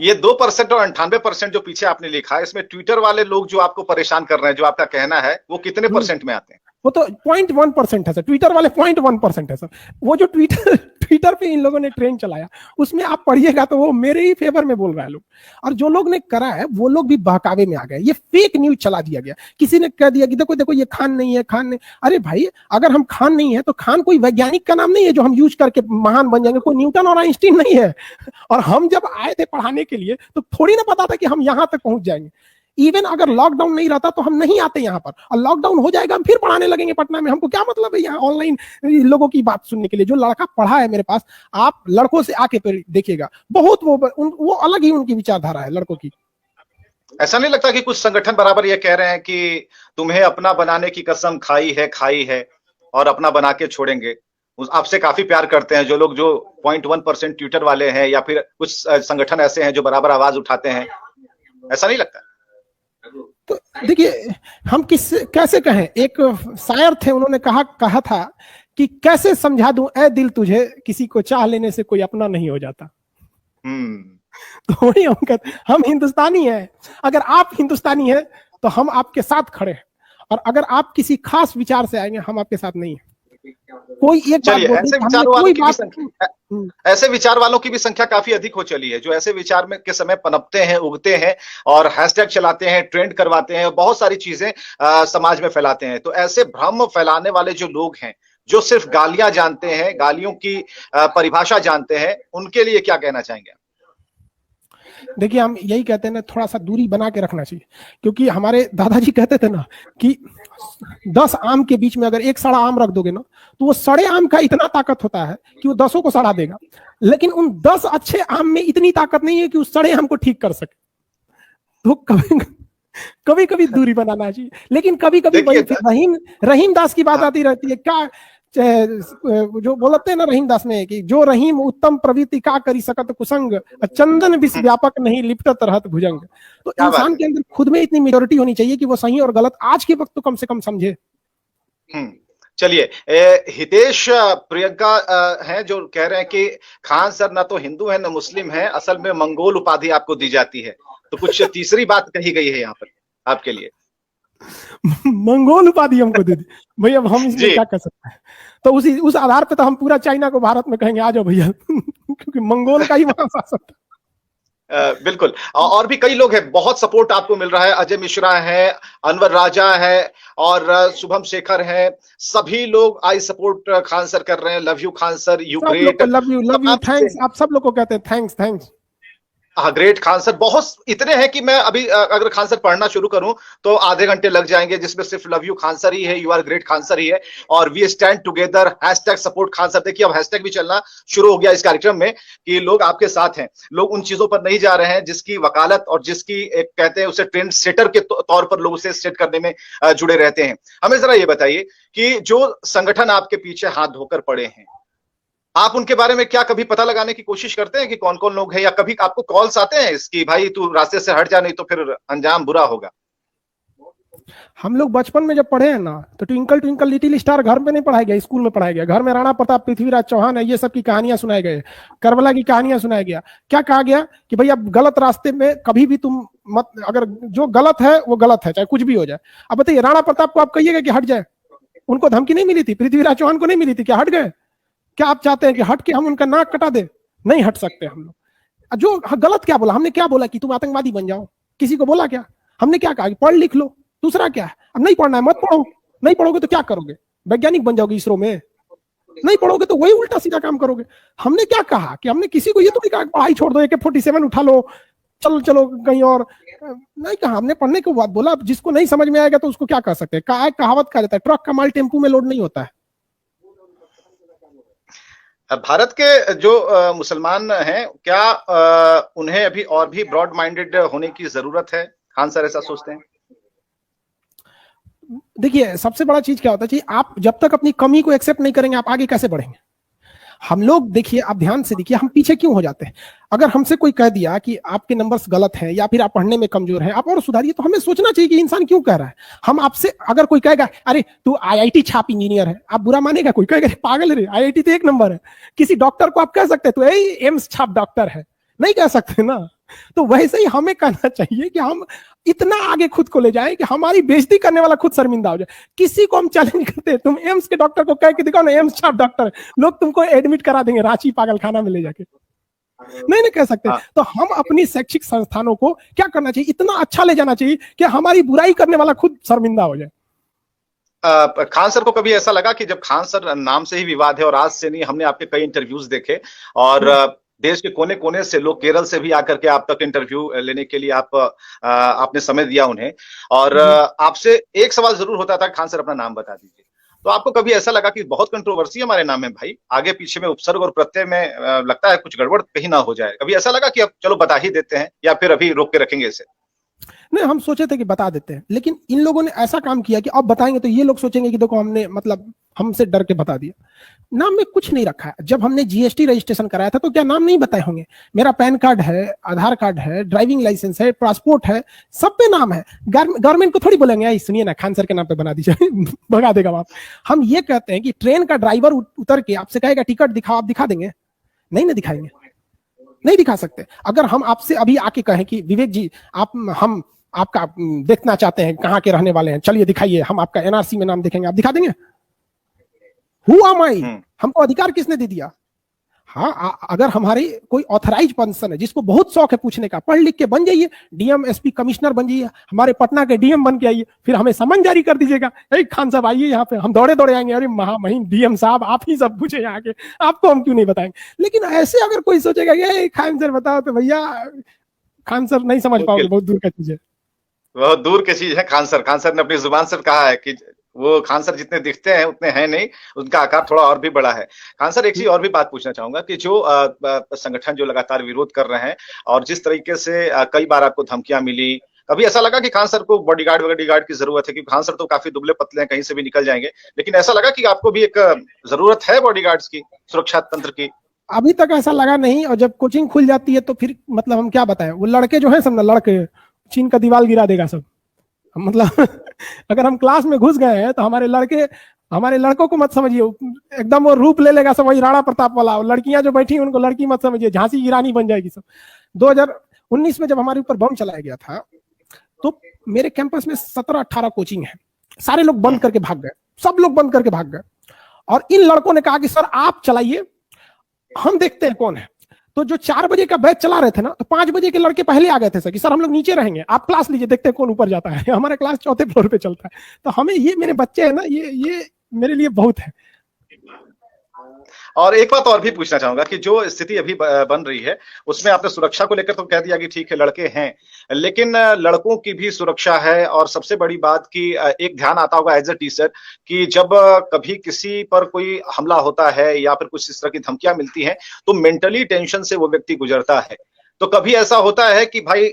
ये 2% और 98% जो पीछे आपने लिखा है, इसमें ट्विटर वाले लोग जो आपको परेशान कर रहे हैं, जो आपका कहना है, वो कितने % में आते हैं? वो तो 0.1% है सर, ट्विटर वाले 0.1% है सर। वो जो ट्विटर पे इन लोगों ने ट्रेंड चलाया, उसमें आप पढ़िएगा तो वो मेरे ही फेवर में बोल रहा है लोग। और जो लोग ने करा है वो लोग भी बहकावे में आ गए, ये फेक न्यूज चला दिया गया। किसी ने कह दिया कि देखो देखो ये खान नहीं है, खान नहीं। अरे भाई, अगर हम खान नहीं है तो खान कोई वैज्ञानिक का नाम नहीं है जो हम यूज करके महान बन जाएंगे, कोई न्यूटन और आइंस्टीन नहीं है। और हम जब आए थे पढ़ाने के लिए तो थोड़ी ना पता था कि हम यहाँ तक पहुंच जाएंगे। इवन अगर लॉकडाउन नहीं रहता तो हम नहीं आते यहाँ पर, और लॉकडाउन हो जाएगा हम फिर पढ़ाने लगेंगे पटना में। हमको क्या मतलब है यहाँ ऑनलाइन लोगों की बात सुनने के लिए? जो लड़का पढ़ा है मेरे पास, आप लड़कों से आके देखिएगा, बहुत वो अलग ही उनकी विचारधारा है लड़कों की। ऐसा नहीं लगता कि कुछ संगठन बराबर ये कह रहे हैं कि तुम्हें अपना बनाने की कसम खाई है और अपना बना के छोड़ेंगे? आपसे काफी प्यार करते हैं जो लोग, जो 0.1% ट्विटर वाले हैं, या फिर कुछ संगठन ऐसे हैं जो बराबर आवाज उठाते हैं, ऐसा नहीं लगता? तो देखिए, हम कैसे कहें, एक शायर थे, उन्होंने कहा था कि कैसे समझा दूं ऐ दिल तुझे, किसी को चाह लेने से कोई अपना नहीं हो जाता। तो वही हम कहते हम हिंदुस्तानी हैं, अगर आप हिंदुस्तानी हैं तो हम आपके साथ खड़े हैं, और अगर आप किसी खास विचार से आएंगे हम आपके साथ नहीं है। कोई एक बात चलिए, बोल ऐसे दी, विचार हमने वालों कोई की भी बात संख्या, ऐसे विचार वालों की भी संख्या काफी अधिक हो चली है, जो ऐसे विचार में के समय पनपते हैं, उगते हैं और हैशटैग चलाते हैं, ट्रेंड करवाते हैं, बहुत सारी चीजें समाज में फैलाते हैं। तो ऐसे भ्रम फैलाने वाले जो लोग हैं, जो सिर्फ गालियां जानते हैं, गालियों की परिभाषा जानते हैं, उनके लिए क्या कहना चाहेंगे? देखिए, हम यही कहते हैं ना, थोड़ा सा दूरी बना के रखना चाहिए, क्योंकि हमारे दादाजी कहते थे ना कि 10 आम के बीच में अगर एक सड़ा आम रख दोगे ना, तो वो सड़े आम का इतना ताकत होता है कि वो 10 को सड़ा देगा, लेकिन उन 10 अच्छे आम में इतनी ताकत नहीं है कि उस सड़े आम को ठीक कर सके। तो कभी कभी दूरी बनाना चाहिए, लेकिन कभी कभी वही रहीम दास की बात आती रहती है, क्या जो बोलते हैं ना रहीम दास में कि जो रहीम उत्तम प्रवृत्ति का करी सकत कुसंग, चंदन विष व्यापक नहीं लिपटत रहत भुजंग। तो इंसान के अंदर खुद में इतनी मेजोरिटी होनी चाहिए कि वो सही और गलत आज के वक्त तो कम से कम समझे। चलिए, हितेश प्रियंका हैं जो कह रहे हैं कि खान सर ना तो हिंदू है ना मुस्लिम है, असल में मंगोल उपाधि आपको दी जाती है। तो कुछ तीसरी बात कही गई है यहाँ पर आपके लिए। मंगोल उपाधि हमको दे दी भैया, अब हम इसमें क्या कर सकते हैं? तो उस आधार पे तो हम पूरा चाइना को भारत में कहेंगे आ जाओ भैया, क्योंकि मंगोल का ही वहां शासन था। बिल्कुल, और भी कई लोग हैं, बहुत सपोर्ट आपको मिल रहा है। अजय मिश्रा है, अनवर राजा है और शुभम शेखर है, सभी लोग आई सपोर्ट खान सर कर रहे हैं। Love you Khan sir, you great, love you thanks, आप सब लोग को कहते हैं थैंक्स थैंक्स। हाँ, ग्रेट खान सर, बहुत इतने हैं कि मैं अभी अगर खान सर पढ़ना शुरू करूं तो आधे घंटे लग जाएंगे, जिसमें सिर्फ लव यू खान सर ही है, you are great Khan sir ही है, और we stand together, hashtag support Khan sir. देखिए, अब हैशटैग भी चलना शुरू हो गया इस कार्यक्रम में कि लोग आपके साथ हैं, लोग उन चीजों पर नहीं जा रहे हैं जिसकी वकालत और जिसकी एक कहते हैं उसे ट्रेंड सेटर के तौर पर लोग उसे सेट करने में जुड़े रहते हैं। हमें जरा ये बताइए कि जो संगठन आपके पीछे हाथ धोकर पड़े हैं, आप उनके बारे में क्या कभी पता लगाने की कोशिश करते हैं कि कौन कौन लोग हैं, या कभी आपको कॉल्स आते हैं इसकी भाई तू रास्ते से हट जा नहीं तो फिर अंजाम बुरा होगा? हम लोग बचपन में जब पढ़े हैं ना, तो ट्विंकल ट्विंकल लिटिल स्टार घर में नहीं पढ़ाया गया, स्कूल में पढ़ाया गया। घर में राणा प्रताप, पृथ्वीराज चौहान है, ये सब की कहानियां सुनाई गई, करबला की कहानियां सुनाया गया। क्या कहा गया कि भाई अब गलत रास्ते में कभी भी तुम मत, अगर जो गलत है वो गलत है, चाहे कुछ भी हो जाए। अब बताइए, राणा प्रताप को आप कहिएगा कि हट जाए, उनको धमकी नहीं मिली थी? पृथ्वीराज चौहान को नहीं मिली थी? क्या हट गए? क्या आप चाहते हैं कि हट के हम उनका नाक कटा दे? नहीं हट सकते हम लोग। जो गलत क्या बोला हमने, क्या बोला कि तुम आतंकवादी बन जाओ? किसी को बोला क्या? हमने क्या कहा कि पढ़ लिख लो, दूसरा क्या है? अब नहीं पढ़ना है मत पढ़ो, नहीं पढ़ोगे तो क्या करोगे? वैज्ञानिक बन जाओगे इसरो में? नहीं पढ़ोगे तो वही उल्टा सीधा काम करोगे। हमने क्या कहा कि हमने किसी को ये तो नहीं कहा पढ़ाई छोड़ दो, AK-47 उठा लो, चलो चलो कहीं और, नहीं कहा हमने। पढ़ने की बात बोला। जिसको नहीं समझ में आएगा तो उसको क्या कर सकते हैं? कहावत कहा जाता है, ट्रक का माल टेम्पू में लोड नहीं होता है। भारत के जो मुसलमान हैं, क्या उन्हें अभी और भी ब्रॉड माइंडेड होने की जरूरत है? खान सर ऐसा सोचते हैं? देखिए, सबसे बड़ा चीज क्या होता है कि आप जब तक अपनी कमी को एक्सेप्ट नहीं करेंगे, आप आगे कैसे बढ़ेंगे? हम लोग देखिए, आप ध्यान से देखिए, हम पीछे क्यों हो जाते हैं? अगर हमसे कोई कह दिया कि आपके नंबर्स गलत हैं या फिर आप पढ़ने में कमजोर हैं, आप और सुधारिए, तो हमें सोचना चाहिए कि इंसान क्यों कह रहा है। हम आपसे, अगर कोई कहेगा अरे तू IIT छाप इंजीनियर है, आप बुरा मानेगा? कोई कहेगा पागल है रे, IIT तो 1 नंबर है। किसी डॉक्टर को आप कह सकते हैं तो एम्स छाप डॉक्टर है? नहीं कह सकते ना। तो वैसे ही हमें कहना चाहिए कि हम इतना आगे खुद को ले जाएं कि हमारी बेइज्जती करने वाला खुद शर्मिंदा हो जाए। किसी को हम चैलेंज करते हैं, तुम एम्स के डॉक्टर को कह के दिखाओ ना, एम्स छाप डॉक्टर, लोग तुमको एडमिट करा देंगे रांची पागल खाना में ले जाके। नहीं कह सकते। तो हम अपनी शैक्षिक संस्थानों को क्या करना चाहिए? इतना अच्छा ले जाना चाहिए कि हमारी बुराई करने वाला खुद शर्मिंदा हो जाए। खान सर को कभी ऐसा लगा कि जब खान सर नाम से ही विवाद है, और आज से नहीं, हमने आपके कई इंटरव्यूज देखे और देश के कोने कोने से लोग, केरल से भी आकर के आप तक इंटरव्यू लेने के लिए आपने समय दिया उन्हें, और आपसे एक सवाल जरूर होता था, खान सर अपना नाम बता दीजिए। तो आपको कभी ऐसा लगा कि बहुत कंट्रोवर्सी हमारे नाम में भाई, आगे पीछे में उपसर्ग और प्रत्यय में लगता है कुछ गड़बड़ कहीं ना हो जाए? कभी ऐसा लगा कि अब चलो बता ही देते हैं, या फिर अभी रोक के रखेंगे इसे? नहीं, हम सोचे थे कि बता देते हैं, लेकिन इन लोगों ने ऐसा काम किया कि अब बताएंगे तो ये लोग सोचेंगे कि देखो हमने, मतलब हमसे डर के बता दिया। नाम में कुछ नहीं रखा है। जब हमने GST रजिस्ट्रेशन कराया था तो क्या नाम नहीं बताए होंगे? मेरा पैन कार्ड है, आधार कार्ड है, ड्राइविंग लाइसेंस है, पासपोर्ट है, सब पे नाम है। गवर्नमेंट को थोड़ी बोलेंगे सुनिए ना खान सर के नाम पे बना दीजिए, भगा देगा आप। हम ये कहते हैं कि ट्रेन का ड्राइवर उतर के आपसे कहेगा टिकट दिखाओ, आप दिखा देंगे? नहीं ना दिखाएंगे। नहीं दिखा सकते। अगर हम आपसे अभी आके कहें कि विवेक जी हम आपका देखना चाहते हैं, कहाँ के रहने वाले हैं, चलिए दिखाइए, हम आपका एनआरसी में नाम देखेंगे, आप दिखा देंगे? हु एम आई? हमको अधिकार किसने दे दिया? हाँ, अगर हमारी कोई ऑथराइज पर्सन है जिसको बहुत शौक है पूछने का, पढ़ लिख के बन जाइए, डीएम एसपी कमिश्नर बन जाइए, हमारे पटना के डीएम बन के आइए, फिर हमें समन जारी कर दीजिएगा, खान साहब आइए यहाँ पे, हम दौड़े दौड़े आएंगे, अरे महामहिम डीएम साहब आप ही सब पूछे यहाँ के, आपको हम क्यों नहीं बताएंगे। लेकिन ऐसे अगर कोई सोचेगा ये खान सर बताओ, तो भैया खान सर नहीं समझ पाओगे, बहुत दूर का चीज है, बहुत दूर की चीज है। खान सर ने अपनी जुबान से कहा है कि वो खान सर जितने दिखते हैं उतने हैं नहीं, उनका आकार थोड़ा और भी बड़ा है। खान सर, एक चीज और भी बात पूछना चाहूंगा कि जो संगठन जो लगातार विरोध कर रहे हैं और जिस तरीके से कई बार आपको धमकियां मिली, कभी ऐसा लगा कि खान सर को बॉडीगार्ड की जरूरत है? क्योंकि खान सर तो काफी दुबले पतले हैं, कहीं से भी निकल जाएंगे, लेकिन ऐसा लगा कि आपको भी एक जरूरत है बॉडीगार्ड्स की, सुरक्षा तंत्र की? अभी तक ऐसा लगा नहीं, और जब कोचिंग खुल जाती है तो फिर मतलब हम क्या बताएं, वो लड़के जो है सब ना, लड़के चीन का दीवार गिरा देगा सब, मतलब अगर हम क्लास में घुस गए हैं तो हमारे लड़कों को मत समझिए, एकदम वो रूप ले लेगा सब, वही राणा प्रताप वाला, लड़कियां जो बैठी उनको लड़की मत समझिए, झांसी की रानी बन जाएगी सब। 2019 में जब हमारे ऊपर बम चलाया गया था तो मेरे कैंपस में 17-18 कोचिंग है, सारे लोग बंद करके भाग गए, सब लोग बंद करके भाग गए, और इन लड़कों ने कहा कि सर आप चलाइए, हम देखते हैं कौन है। तो जो 4 बजे का बैच चला रहे थे ना, तो 5 बजे के लड़के पहले आ गए थे सर कि सर हम लोग नीचे रहेंगे, आप क्लास लीजिए, देखते हैं कौन ऊपर जाता है। हमारा क्लास 4थे फ्लोर पे चलता है। तो हमें ये मेरे बच्चे हैं ना, ये मेरे लिए बहुत है। और एक बात और भी पूछना चाहूंगा कि जो स्थिति अभी बन रही है उसमें आपने सुरक्षा को लेकर तो कह दिया कि ठीक है लड़के हैं, लेकिन लड़कों की भी सुरक्षा है। और सबसे बड़ी बात कि एक ध्यान आता होगा एज ए टीचर कि जब कभी किसी पर कोई हमला होता है या फिर कुछ इस तरह की धमकियां मिलती हैं तो मेंटली टेंशन से वो व्यक्ति गुजरता है। तो कभी ऐसा होता है कि भाई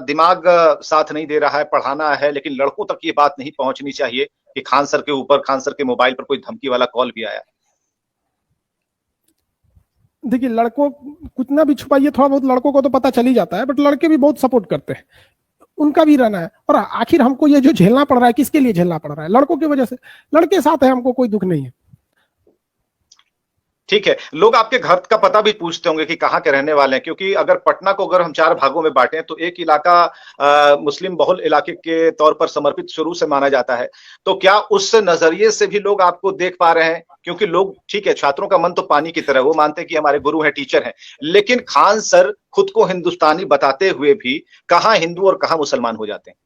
दिमाग साथ नहीं दे रहा है, पढ़ाना है, लेकिन लड़कों तक ये बात नहीं पहुंचनी चाहिए कि खान सर के ऊपर, खान सर के मोबाइल पर कोई धमकी वाला कॉल भी आया? देखिए, लड़कों कितना भी छुपाइए, थोड़ा बहुत लड़कों को तो पता चल ही जाता है, बट लड़के भी बहुत सपोर्ट करते हैं, उनका भी रहना है। और आखिर हमको ये जो झेलना पड़ रहा है, किसके लिए झेलना पड़ रहा है? लड़कों की वजह से। लड़के साथ है, हमको कोई दुख नहीं है। ठीक है, लोग आपके घर का पता भी पूछते होंगे कि कहाँ के रहने वाले हैं, क्योंकि अगर पटना को अगर हम 4 भागों में बांटें तो एक इलाका मुस्लिम बहुल इलाके के तौर पर समर्पित शुरू से माना जाता है। तो क्या उस नजरिए से भी लोग आपको देख पा रहे हैं? क्योंकि लोग, ठीक है, छात्रों का मन तो पानी की तरह, वो मानते हैं कि हमारे गुरु हैं, टीचर हैं, लेकिन खान सर खुद को हिंदुस्तानी बताते हुए भी कहाँ हिंदू और कहाँ मुसलमान हो जाते हैं?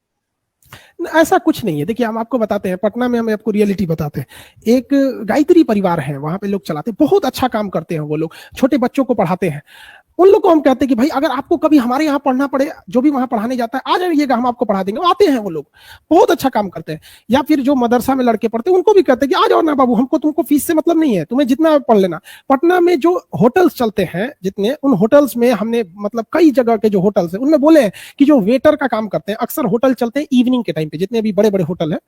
ऐसा कुछ नहीं है। देखिए, हम आपको बताते हैं, पटना में हम आपको रियलिटी बताते हैं। एक गायत्री परिवार है, वहां पे लोग चलाते हैं, बहुत अच्छा काम करते हैं वो लोग, छोटे बच्चों को पढ़ाते हैं। उन लोग को हम कहते हैं कि भाई अगर आपको कभी हमारे यहाँ पढ़ना पड़े, जो भी वहां पढ़ाने जाता है, आ जाइएगा, हम आपको पढ़ा देंगे। आते हैं वो लोग, बहुत अच्छा काम करते हैं। या फिर जो मदरसा में लड़के पढ़ते हैं, उनको भी कहते हैं कि आ जाओ ना बाबू, हमको तुमको फीस से मतलब नहीं है, तुम्हें जितना पढ़ लेना। पटना में जो होटल्स चलते हैं जितने, उन होटल्स में हमने मतलब कई जगह के जो होटल्स है उनमें बोले हैं कि जो वेटर का काम करते हैं, अक्सर होटल चलते हैं इवनिंग के टाइम पे, जितने भी बड़े बड़े होटल है,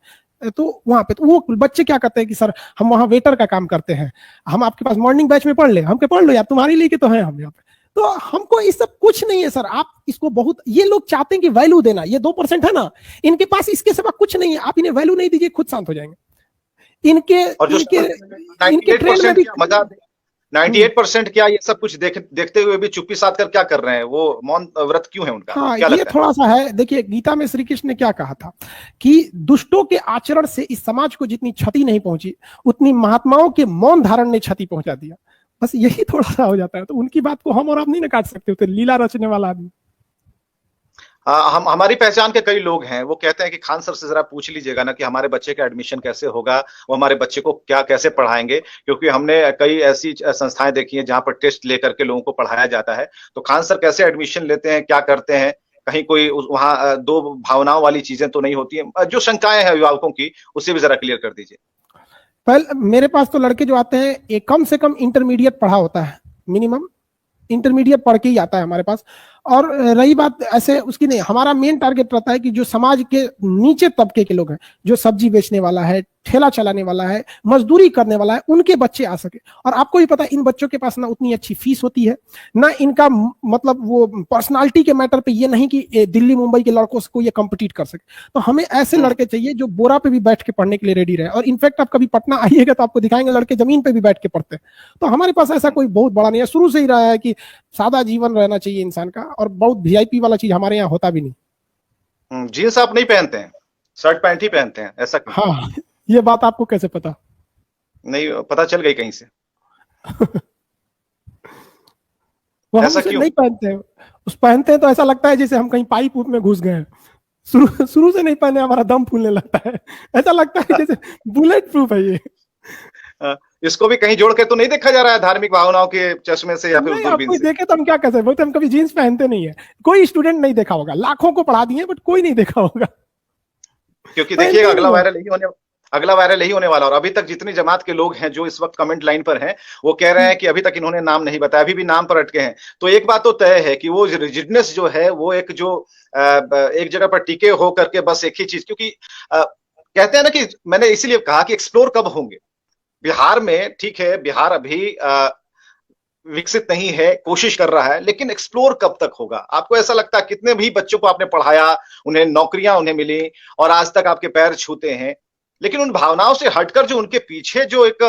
तो वहां पे तो वो बच्चे क्या करते हैं कि सर हम वहां वेटर का काम करते हैं, हम आपके पास मॉर्निंग बैच में पढ़ ले। हम पढ़ लो यार, तुम्हारे लिए तो है हम यहाँ पे। तो हमको इस सब कुछ नहीं है सर। आप इसको बहुत, ये लोग चाहते हैं कि वैल्यू देना, ये 2% है ना, इनके पास इसके सिवा कुछ नहीं है। आप इन्हें वैल्यू नहीं दीजिए, खुद शांत हो जाएंगे। इनके 98% क्या ये सब कुछ देखते हुए भी चुप्पी साध कर क्या कर रहे हैं? वो मौन व्रत क्यों है उनका? हाँ, क्या ये थोड़ा सा है। देखिए, गीता में श्री कृष्ण ने क्या कहा था कि दुष्टों के आचरण से इस समाज को जितनी क्षति नहीं पहुंची, उतनी महात्माओं के मौन धारण ने क्षति पहुंचा दिया। बस यही थोड़ा सा हो जाता है। तो उनकी बात को हम और आप नहीं ना काट सकते, तो लीला रचने वाला आदमी। हमारी पहचान के कई लोग हैं, वो कहते हैं कि खान सर से जरा पूछ लीजिएगा ना कि हमारे बच्चे का एडमिशन कैसे होगा, वो हमारे बच्चे को क्या कैसे पढ़ाएंगे, क्योंकि हमने कई ऐसी संस्थाएं देखी हैं जहां पर टेस्ट लेकर के लोगों को पढ़ाया जाता है। तो खान सर कैसे एडमिशन लेते हैं, क्या करते हैं? कहीं कोई वहां दो भावनाओं वाली चीजें तो नहीं होती है? जो शंकाएं हैं अभिभावकों की, उसे भी जरा क्लियर कर दीजिए। पहले मेरे पास तो लड़के जो आते हैं, एक कम से कम इंटरमीडिएट पढ़ा होता है, मिनिमम इंटरमीडिएट पढ़ के ही आता है हमारे पास। और रही बात ऐसे उसकी नहीं, हमारा मेन टारगेट रहता है कि जो समाज के नीचे तबके के लोग हैं, जो सब्जी बेचने वाला है, ठेला चलाने वाला है, मजदूरी करने वाला है, उनके बच्चे आ सके। और आपको भी पता है इन बच्चों के पास ना उतनी अच्छी फीस होती है, ना इनका मतलब वो पर्सनालिटी के मैटर पे ये नहीं कि दिल्ली मुंबई के लड़कों से कोई ये कम्पिटिट कर सके। तो हमें ऐसे लड़के चाहिए जो बोरा पे भी बैठ के पढ़ने के लिए रेडी रहे। और इनफैक्ट आप कभी पटना आइएगा तो आपको दिखाएंगे लड़के जमीन पे भी बैठ के पढ़ते हैं। तो हमारे पास ऐसा कोई बहुत बड़ा नहीं है, शुरू से ही रहा है कि सादा जीवन रहना चाहिए इंसान का, और बहुत वीआईपी वाला चीज हमारे यहाँ होता भी नहीं। जीन्स आप नहीं पहनते हैं, शर्ट पैंट ही पहनते हैं, ऐसा क्यों? हाँ, ये बात आपको कैसे पता? नहीं पता चल गई कहीं से। वो हम ऐसा उसे क्यों? नहीं पहनते हैं, उस पहनते हैं तो ऐसा लगता है जैसे हम कहीं पाइप में घुस गए हैं। शुरू से नहीं पहने हमारा दम फूलने लगता है, ऐसा लगता है जैसे बुलेट प्रूफ है ये। इसको भी कहीं जोड़ के तो नहीं देखा जा रहा है धार्मिक भावनाओं के चश्मे से या फिर नहीं, आप दूरबीन कोई से? देखे तो हम क्या कर सकते, बोलते हम कभी जीन्स पहनते नहीं है। कोई स्टूडेंट नहीं देखा होगा, लाखों को पढ़ा दिए बट कोई नहीं देखा होगा। क्योंकि देखिएगा अगला वायरल यही होने वाला। और अभी तक जितनी जमात के लोग हैं जो इस वक्त कमेंट लाइन पर हैं, वो कह रहे हैं कि अभी तक इन्होंने नाम नहीं बताया, अभी भी नाम पर अटके हैं। तो एक बात तो तय है कि वो रिजिडनेस जो है वो एक एक जगह पर टिके हो करके बस एक ही चीज, क्योंकि कहते हैं ना कि मैंने इसीलिए कहा कि एक्सप्लोर कब होंगे बिहार में। ठीक है, बिहार अभी विकसित नहीं है, कोशिश कर रहा है, लेकिन एक्सप्लोर कब तक होगा? आपको ऐसा लगता है कितने भी बच्चों को आपने पढ़ाया, उन्हें नौकरियां उन्हें मिली और आज तक आपके पैर छूते हैं, लेकिन उन भावनाओं से हटकर जो उनके पीछे जो एक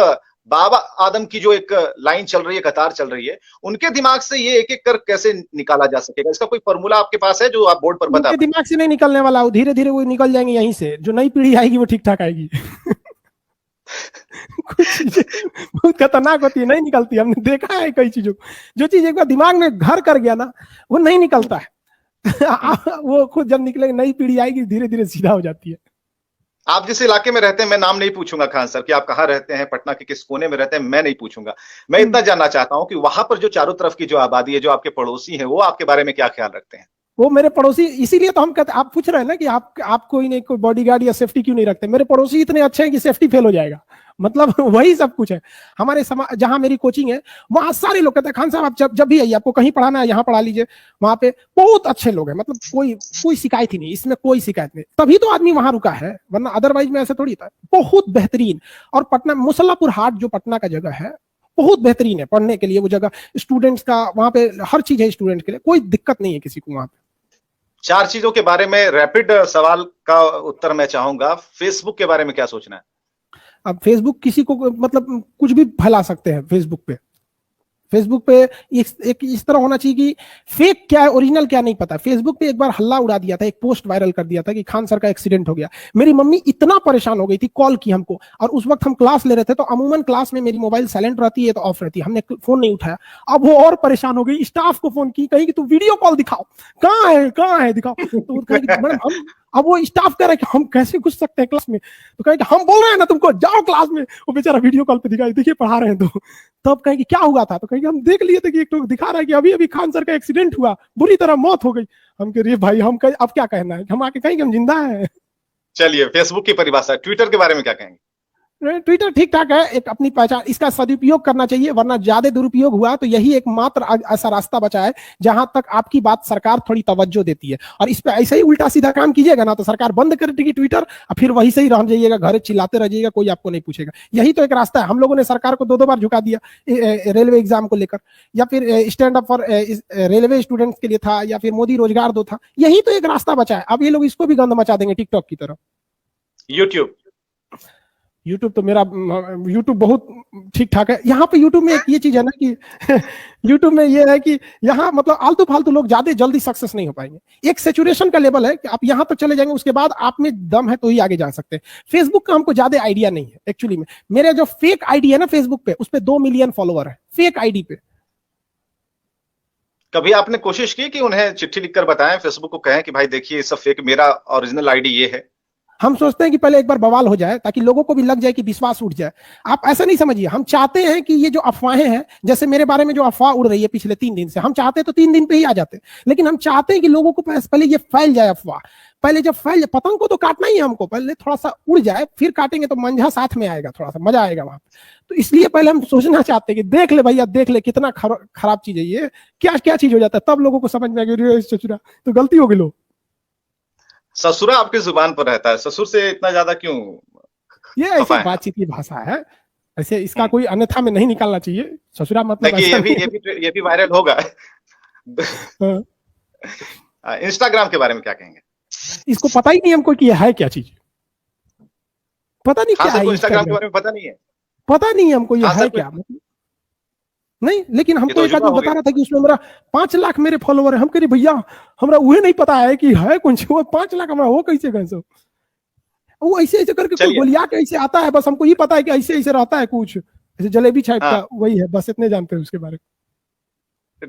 बाबा आदम की जो एक लाइन चल रही है, कतार चल रही है, उनके दिमाग से ये एक एक कर कैसे निकाला जा सकेगा? इसका कोई फॉर्मूला आपके पास है जो आप बोर्ड पर बता उनके दिमाग से नहीं निकलने वाला, वो धीरे धीरे वो निकल जाएंगे यहीं से। जो नई पीढ़ी आएगी वो ठीक ठाक आएगी। कुछ चीजें बहुत खतरनाक होती है, नहीं निकलती। हमने देखा है कई चीजों को, जो चीज एक बार दिमाग में घर कर गया ना वो नहीं निकलता है। वो खुद जब निकलेगी, नई पीढ़ी आएगी, धीरे धीरे सीधा हो जाती है। आप जिस इलाके में रहते हैं, मैं नाम नहीं पूछूंगा खान सर कि आप कहाँ रहते हैं, पटना के किस कोने में रहते हैं, मैं नहीं पूछूंगा। मैं इतना जानना चाहता हूं कि वहां पर जो चारों तरफ की जो आबादी है, जो आपके पड़ोसी हैं, वो आपके बारे में क्या ख्याल रखते हैं? वो मेरे पड़ोसी, इसीलिए तो हम कहते, आप पूछ रहे हैं ना कि आप कोई नहीं, कोई बॉडीगार्ड या सेफ्टी क्यों नहीं रखते। मेरे पड़ोसी इतने अच्छे हैं कि सेफ्टी फेल हो जाएगा, मतलब वही सब कुछ है। हमारे समाज, जहां मेरी कोचिंग है वहां सारे लोग कहते हैं खान साहब आप जब भी आइए, आपको कहीं पढ़ाना है यहाँ पढ़ा लीजिए। वहां पे बहुत अच्छे लोग हैं, मतलब कोई शिकायत ही नहीं, इसमें कोई शिकायत नहीं। तभी तो आदमी वहां रुका है, वरना अदरवाइज में ऐसे थोड़ी था। बहुत बेहतरीन। और पटना मुसल्लापुर हाट जो पटना का जगह है बहुत बेहतरीन है पढ़ने के लिए। वो जगह स्टूडेंट्स का, वहां पे हर चीज है स्टूडेंट के लिए, कोई दिक्कत नहीं है किसी को वहां पे। 4 चीजों के बारे में रैपिड सवाल का उत्तर मैं चाहूंगा। फेसबुक के बारे में क्या सोचना है? अब फेसबुक किसी को मतलब कुछ भी फैला सकते हैं फेसबुक पे। फेसबुक पे एक इस तरह होना चाहिए कि फेक क्या है ओरिजिनल क्या नहीं पता। फेसबुक पे एक बार हल्ला उड़ा दिया था, एक पोस्ट वायरल कर दिया था कि खान सर का एक्सीडेंट हो गया। मेरी मम्मी इतना परेशान हो गई थी, कॉल की हमको, और उस वक्त हम क्लास ले रहे थे। तो अमूमन क्लास में मेरी मोबाइल साइलेंट रहती है तो ऑफ रहती है, हमने फोन नहीं उठाया। अब वो और परेशान हो गई, स्टाफ को फोन की, कही कि तू वीडियो कॉल दिखाओ, कहाँ है दिखाओ। तो मैडम हम, अब वो स्टाफ कह रहा है कि हम कैसे घुस सकते हैं क्लास में। तो कहे कि हम बोल रहे हैं ना तुमको, जाओ क्लास में। वो बेचारा वीडियो कॉल पे दिखाई, देखिए पढ़ा रहे हैं। तो तब कहे कि क्या हुआ था, तो कहे कि हम देख लिए थे कि एक लोग दिखा रहा है कि अभी अभी खान सर का एक्सीडेंट हुआ, बुरी तरह मौत हो गई। हम कह रहे भाई, हम कहे अब क्या कहना है, हम आके कहेंगे हम जिंदा है। चलिए, फेसबुक की परिभाषा। ट्विटर के बारे में क्या कहेंगे? ट्विटर ठीक ठाक है, एक अपनी पहचान, इसका सदुपयोग करना चाहिए, वरना ज्यादा दुरुपयोग हुआ तो यही एक मात्र ऐसा रास्ता बचा है जहां तक आपकी बात सरकार थोड़ी तवज्जो देती है। और इस पे ऐसे ही उल्टा सीधा काम कीजिएगा ना तो सरकार बंद कर देगी ट्विटर, और फिर वही से ही रह जाइएगा, घर चिल्लाते रह जाइएगा, कोई आपको नहीं पूछेगा। यही तो एक रास्ता है। हम लोगों ने सरकार को 2-2 बार झुका दिया रेलवे एग्जाम को लेकर, या फिर stand up for railway students के लिए था, या फिर मोदी रोजगार दो था। यही तो एक रास्ता बचा है। अब ये लोग इसको भी गंद मचा देंगे टिकटॉक की तरह। यूट्यूब तो मेरा, यूट्यूब बहुत ठीक ठाक है। यहाँ पे यूट्यूब में एक ये चीज है ना कि यूट्यूब में ये है कि यहाँ मतलब आलतू फालतू लोग ज्यादा जल्दी सक्सेस नहीं हो पाएंगे। एक सेचुरेशन का लेवल है कि आप यहाँ तक चले जाएंगे, उसके बाद आप में दम है तो ही आगे जा सकते हैं। फेसबुक का हमको ज्यादा आइडिया नहीं है एक्चुअली में। मेरे जो फेक आईडी है ना फेसबुक पे, उस पे 2 मिलियन फॉलोअर है फेक आईडी पे। कभी आपने कोशिश की कि उन्हें चिट्ठी लिखकर बताएं, फेसबुक को कहें कि भाई देखिए सब फेक, मेरा ओरिजिनल आईडी ये है? हम सोचते हैं कि पहले एक बार बवाल हो जाए ताकि लोगों को भी लग जाए कि विश्वास उठ जाए। आप ऐसा नहीं समझिए, हम चाहते हैं कि ये जो अफवाहें हैं, जैसे मेरे बारे में जो अफवाह उड़ रही है पिछले 3 दिन से, हम चाहते तो 3 दिन पे ही आ जाते, लेकिन हम चाहते हैं कि लोगों को पहले ये फैल जाए अफवाह। पहले जब फैल जाए, पतंग को तो काटना ही है हमको, पहले थोड़ा सा उड़ जाए फिर काटेंगे तो मंझा साथ में आएगा, थोड़ा सा मजा आएगा वहां। तो इसलिए पहले हम सोचना चाहते हैं कि देख ले भैया, देख ले कितना खराब चीज है ये, क्या क्या चीज हो जाता है, तब लोगों को समझ में आएगा ससुरा तो गलती हो गई। लोग ससुरा आपकी जुबान पर रहता है, ससुर से इतना ज्यादा क्यों ये ऐसी खफा है? बातचीत की भाषा है, ऐसे इसका कोई अन्यथा में नहीं निकालना चाहिए। ससुरा मतलब देखिए, ऐसा नहीं ये भी वायरल होगा। है। इंस्टाग्राम के बारे में क्या कहेंगे? इसको पता ही नहीं हमको कि ये है क्या चीज, पता नहीं खान क्या सर है को इंस्टाग्राम के इंस्टाग्राम, बारे में पता नहीं है? पता नहीं हमको ये खान है सर को क्या मतलब। नहीं, लेकिन ये हमको तो एक अजूबा आदमी हो बता गया। रहा था कि उसमें मेरा 5 लाख मेरे फॉलोवर है। हम कह रहे भैया हमरा उहे नहीं पता है कि है कौन सी, वो 5 लाख हमारा हो कैसे गए सब। वो ऐसे ऐसे करके कोई चलिए, गोलिया के ऐसे आता है, बस हमको ये पता है कि ऐसे ऐसे रहता है कुछ, ऐसे जलेबी टाइप हाँ, का, वही है, बस इतने जानते हैं उसके बारे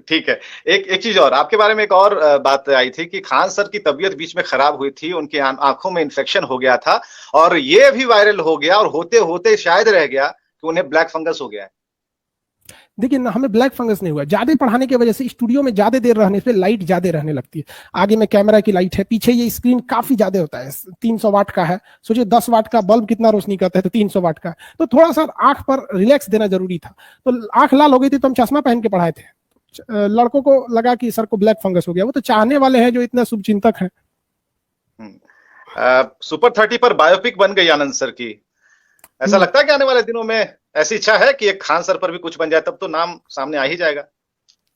ठीक है। एक एक चीज और आपके बारे में, एक और बात आई थी कि खान सर की तबीयत बीच में खराब हुई थी, उनकी आंखों में इन्फेक्शन हो गया था, और ये भी वायरल हो गया, और होते होते शायद रह गया कि उन्हें ब्लैक फंगस हो गया है। में। देखिए ना, हमें ब्लैक फंगस नहीं हुआ, ज्यादा पढ़ाने की वजह से स्टूडियो में ज्यादा देर रहने से लाइट ज्यादा रहने लगती है। आगे में कैमरा की लाइट है, पीछे ये स्क्रीन काफी ज्यादा होता है, 300 वाट का है। सोचिए 10 वाट का बल्ब कितना रोशनी करता है, तो 300 वाट का, तो थोड़ा सा आंख पर रिलैक्स देना जरूरी था। तो आंख लाल हो गई थी तो हम चश्मा पहन के पढ़ाए थे। लड़कों को लगा कि सर को ब्लैक फंगस हो गया, वो तो चाहने वाले हैं जो इतना शुभचिंतक है। सुपर 30 पर बायोपिक बन गई आनंद सर की। ऐसा लगता है कि आने वाले दिनों में ऐसी इच्छा है कि एक खान सर पर भी कुछ बन जाए, तब तो नाम सामने आ ही जाएगा।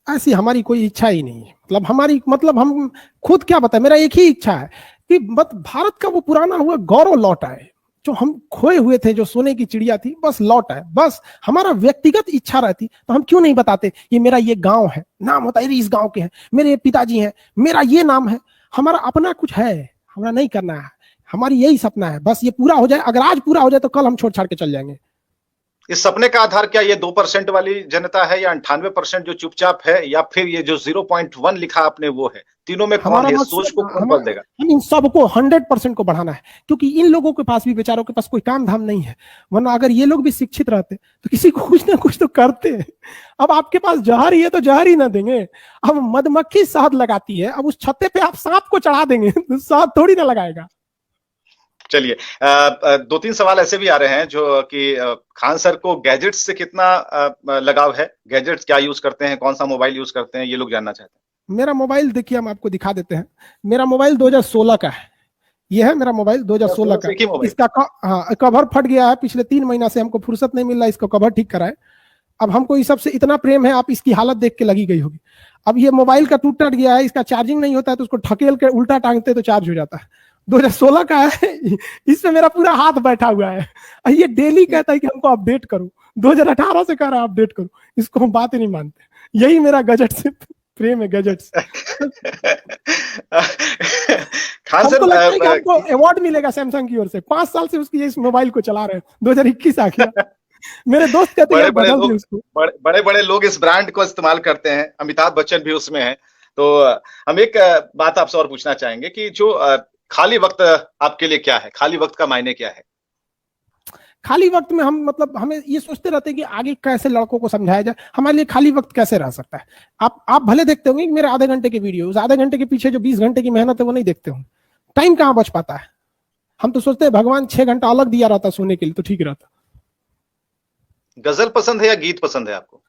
ऐसी हमारी कोई इच्छा ही नहीं है, मतलब हमारी, मतलब हम खुद क्या बताएं, मेरा एक ही इच्छा है कि भारत का वो पुराना हुआ गौरव लौट आए, जो हम खोए हुए थे, जो सोने की चिड़िया थी, बस लौट आए। बस हमारा व्यक्तिगत इच्छा रहती तो हम क्यों नहीं बताते, ये मेरा ये गांव है, नाम होता है इस गांव के हैं, मेरे पिताजी हैं, मेरा ये नाम है, हमारा अपना कुछ है, हमारा नहीं करना है, हमारी यही सपना है, बस ये पूरा हो जाए। अगर आज पूरा हो जाए तो कल हम छोड़ छाड़ के चल जाएंगे। इस सपने का आधार क्या ये 2% वाली जनता है, या 98% जो चुपचाप है, या फिर ये जो 0.1 लिखा आपने वो है? तीनों में कौन है? सोच को कौन बदल देगा? हम इन सबको 100% को बढ़ाना है, क्योंकि इन लोगों के पास भी, बेचारों के पास कोई काम धाम नहीं है, वरना अगर ये लोग भी शिक्षित रहते तो किसी को कुछ ना कुछ तो करते। अब आपके पास जहर ही है तो जहर ही ना देंगे। अब मधुमक्खी शहद लगाती है, अब उस छत्ते पे आप सांप को चढ़ा देंगे तो शहद थोड़ी ना लगाएगा। चलिए, 2-3 सवाल ऐसे भी आ रहे हैं जो कि खान सर को गैजेट्स से कितना लगाव है, गैजेट्स क्या यूज करते हैं, कौन सा मोबाइल यूज करते हैं, ये लोग जानना चाहते हैं। मेरा मोबाइल देखिए, हम आपको दिखा देते हैं। मेरा मोबाइल 2016 का है, ये है मेरा मोबाइल 2016 का। इसका हाँ, कवर फट गया है, पिछले 3 महीना से हमको फुर्सत नहीं मिल रहा इसको कवर ठीक कराए। अब हमको इस सबसे इतना प्रेम है, आप इसकी हालत देख के लगी गई होगी। अब ये मोबाइल का टूट गया है, इसका चार्जिंग नहीं होता है, तो उसको ठकेल के उल्टा टांगते तो चार्ज हो जाता है। 2016 का है, इसमें मेरा पूरा हाथ बैठा हुआ है। ये डेली कहता है कि हमको अपडेट करो, 2018 से कह रहा है अपडेट करो, इसको हम बात ही नहीं मानते। यही मेरा गजट से प्रेम है, गजट से। खान सर, हमको लगता है कि हमको अवार्ड मिलेगा सैमसंग की ओर से, 5 साल से उसकी इस मोबाइल को चला रहे हैं, 2021 आ गया। मेरे दोस्त कहते हैं बड़े बड़े लोग इस ब्रांड को इस्तेमाल करते हैं, अमिताभ बच्चन भी उसमें है। तो हम एक बात आपसे और पूछना चाहेंगे कि जो खाली वक्त आपके लिए क्या है, खाली वक्त का मायने क्या है? खाली वक्त में हम, मतलब हमें ये सोचते रहते हैं कि आगे कैसे लड़कों को समझाया जाए, हमारे लिए खाली वक्त कैसे रह सकता है। आप भले देखते होंगे मेरे आधे घंटे के वीडियो, उस आधे घंटे के पीछे जो 20 घंटे की मेहनत है वो नहीं देखते होंगे। टाइम कहाँ बच पाता है। हम तो सोचते हैं भगवान 6 घंटा अलग दिया रहता सोने के लिए तो ठीक रहता। गजल पसंद है या गीत पसंद है आपको?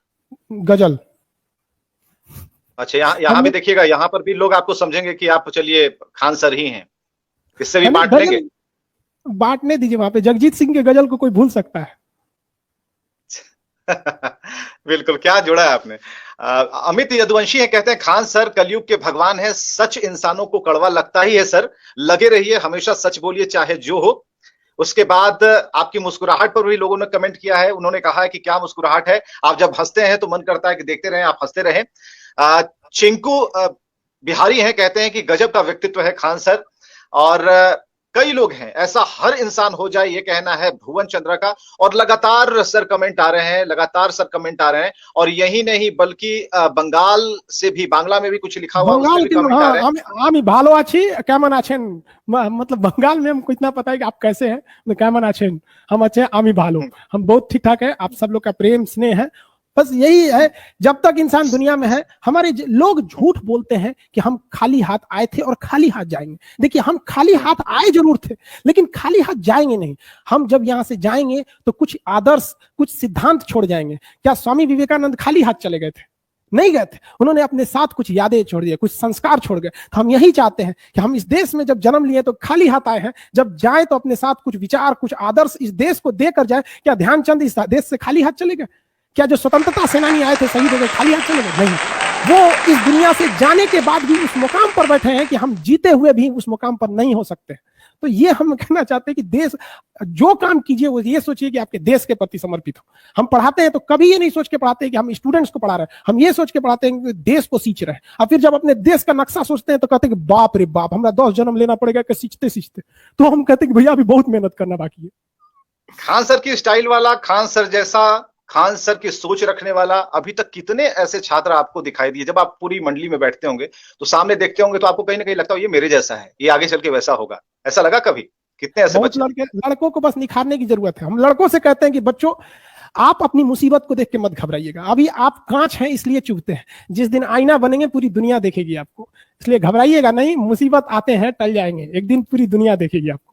गजल। अच्छा, यहाँ भी देखिएगा, यहाँ पर भी लोग आपको समझेंगे कि आप चलिए खान सर ही हैं, इससे भी बांट लेंगे। बांटने दीजिए, वहां पे जगजीत सिंह के गजल को कोई भूल सकता है? बिल्कुल, क्या जोड़ा है आपने। अमित यदुवंशी है, कहते हैं खान सर कलयुग के भगवान है, सच इंसानों को कड़वा लगता ही है सर, लगे रहिए, हमेशा सच बोलिए चाहे जो हो। उसके बाद आपकी मुस्कुराहट पर भी लोगों ने कमेंट किया है, उन्होंने कहा है कि क्या मुस्कुराहट है, आप जब हंसते हैं तो मन करता है कि देखते रहें, आप हंसते रहें। चिंकू बिहारी हैं, कहते हैं कि गजब का व्यक्तित्व है खान सर, और कई लोग हैं, ऐसा हर इंसान हो जाए ये कहना है भुवन चंद्रा का। और लगातार सर कमेंट आ रहे हैं, लगातार सर कमेंट आ रहे हैं। और यही नहीं बल्कि बंगाल से भी, बांग्ला में भी कुछ लिखा हुआ, उसमें बंगाल भी के लोग, कमेंट आ रहे हैं। हाँ आमी भालो आछी कैमन आछेन, मतलब बंगाल में हमको इतना पता है कि आप कैसे हैं, तो कैमन आछेन, हम अच्छे हैं, आमी भालो, हम बहुत ठीक ठाक है, आप सब लोग का प्रेम स्नेह है। बस यही है, जब तक इंसान दुनिया में है। हमारे लोग झूठ बोलते हैं कि हम खाली हाथ आए थे और खाली हाथ जाएंगे। देखिए, हम खाली हाथ आए जरूर थे, लेकिन खाली हाथ जाएंगे नहीं। हम जब यहां से जाएंगे तो कुछ आदर्श, कुछ सिद्धांत छोड़ जाएंगे। क्या स्वामी विवेकानंद खाली हाथ चले गए थे? नहीं गए थे। उन्होंने अपने साथ कुछ यादें छोड़ दिए, कुछ संस्कार छोड़ गए। तो हम यही चाहते हैं कि हम इस देश में जब जन्म लिए तो खाली हाथ आए हैं, जब जाए तो अपने साथ कुछ विचार, कुछ आदर्श इस देश को देकर जाए। क्या ध्यानचंद इस देश से खाली हाथ चले गए? क्या जो स्वतंत्रता सेनानी आए थे शहीद हो गए, खाली हाथ चले गए? नहीं, वो इस दुनिया से जाने के बाद भी उस मुकाम पर बैठे हैं कि हम जीते हुए भी उस मुकाम पर नहीं हो सकते। तो ये हम कहना चाहते हैं कि देश, जो काम कीजिए वो ये सोचिए कि आपके देश के प्रति समर्पित हो। हम पढ़ाते हैं तो कभी ये नहीं सोच के पढ़ाते हैं कि हम स्टूडेंट्स को पढ़ा रहे हैं, हम ये सोच के पढ़ाते हैं कि देश को सींच रहे हैं। और फिर जब अपने देश का नक्शा सोचते हैं तो कहते हैं कि बाप रे बाप, हमारा 10 जन्म लेना पड़ेगा कि सींचते सींचते। तो हम कहते हैं कि भैया अभी बहुत मेहनत करना बाकी है। खान सर की स्टाइल वाला, खान सर जैसा, खान सर की सोच रखने वाला अभी तक कितने ऐसे छात्र आपको दिखाई दिए? जब आप पूरी मंडली में बैठते होंगे तो सामने देखते होंगे तो आपको कहीं ना कहीं लगता हो ये मेरे जैसा है, ये आगे चल के वैसा होगा, ऐसा लगा कभी? कितने ऐसे बहुत बच्चे? लड़कों को बस निखारने की जरूरत है। हम लड़कों से कहते हैं कि बच्चों, आप अपनी मुसीबत को देख के मत घबराइएगा। अभी आप कांच हैं इसलिए चुभते हैं, जिस दिन आईना बनेंगे पूरी दुनिया देखेगी आपको। इसलिए घबराइएगा नहीं, मुसीबत आते हैं टल जाएंगे, एक दिन पूरी दुनिया देखेगी आपको।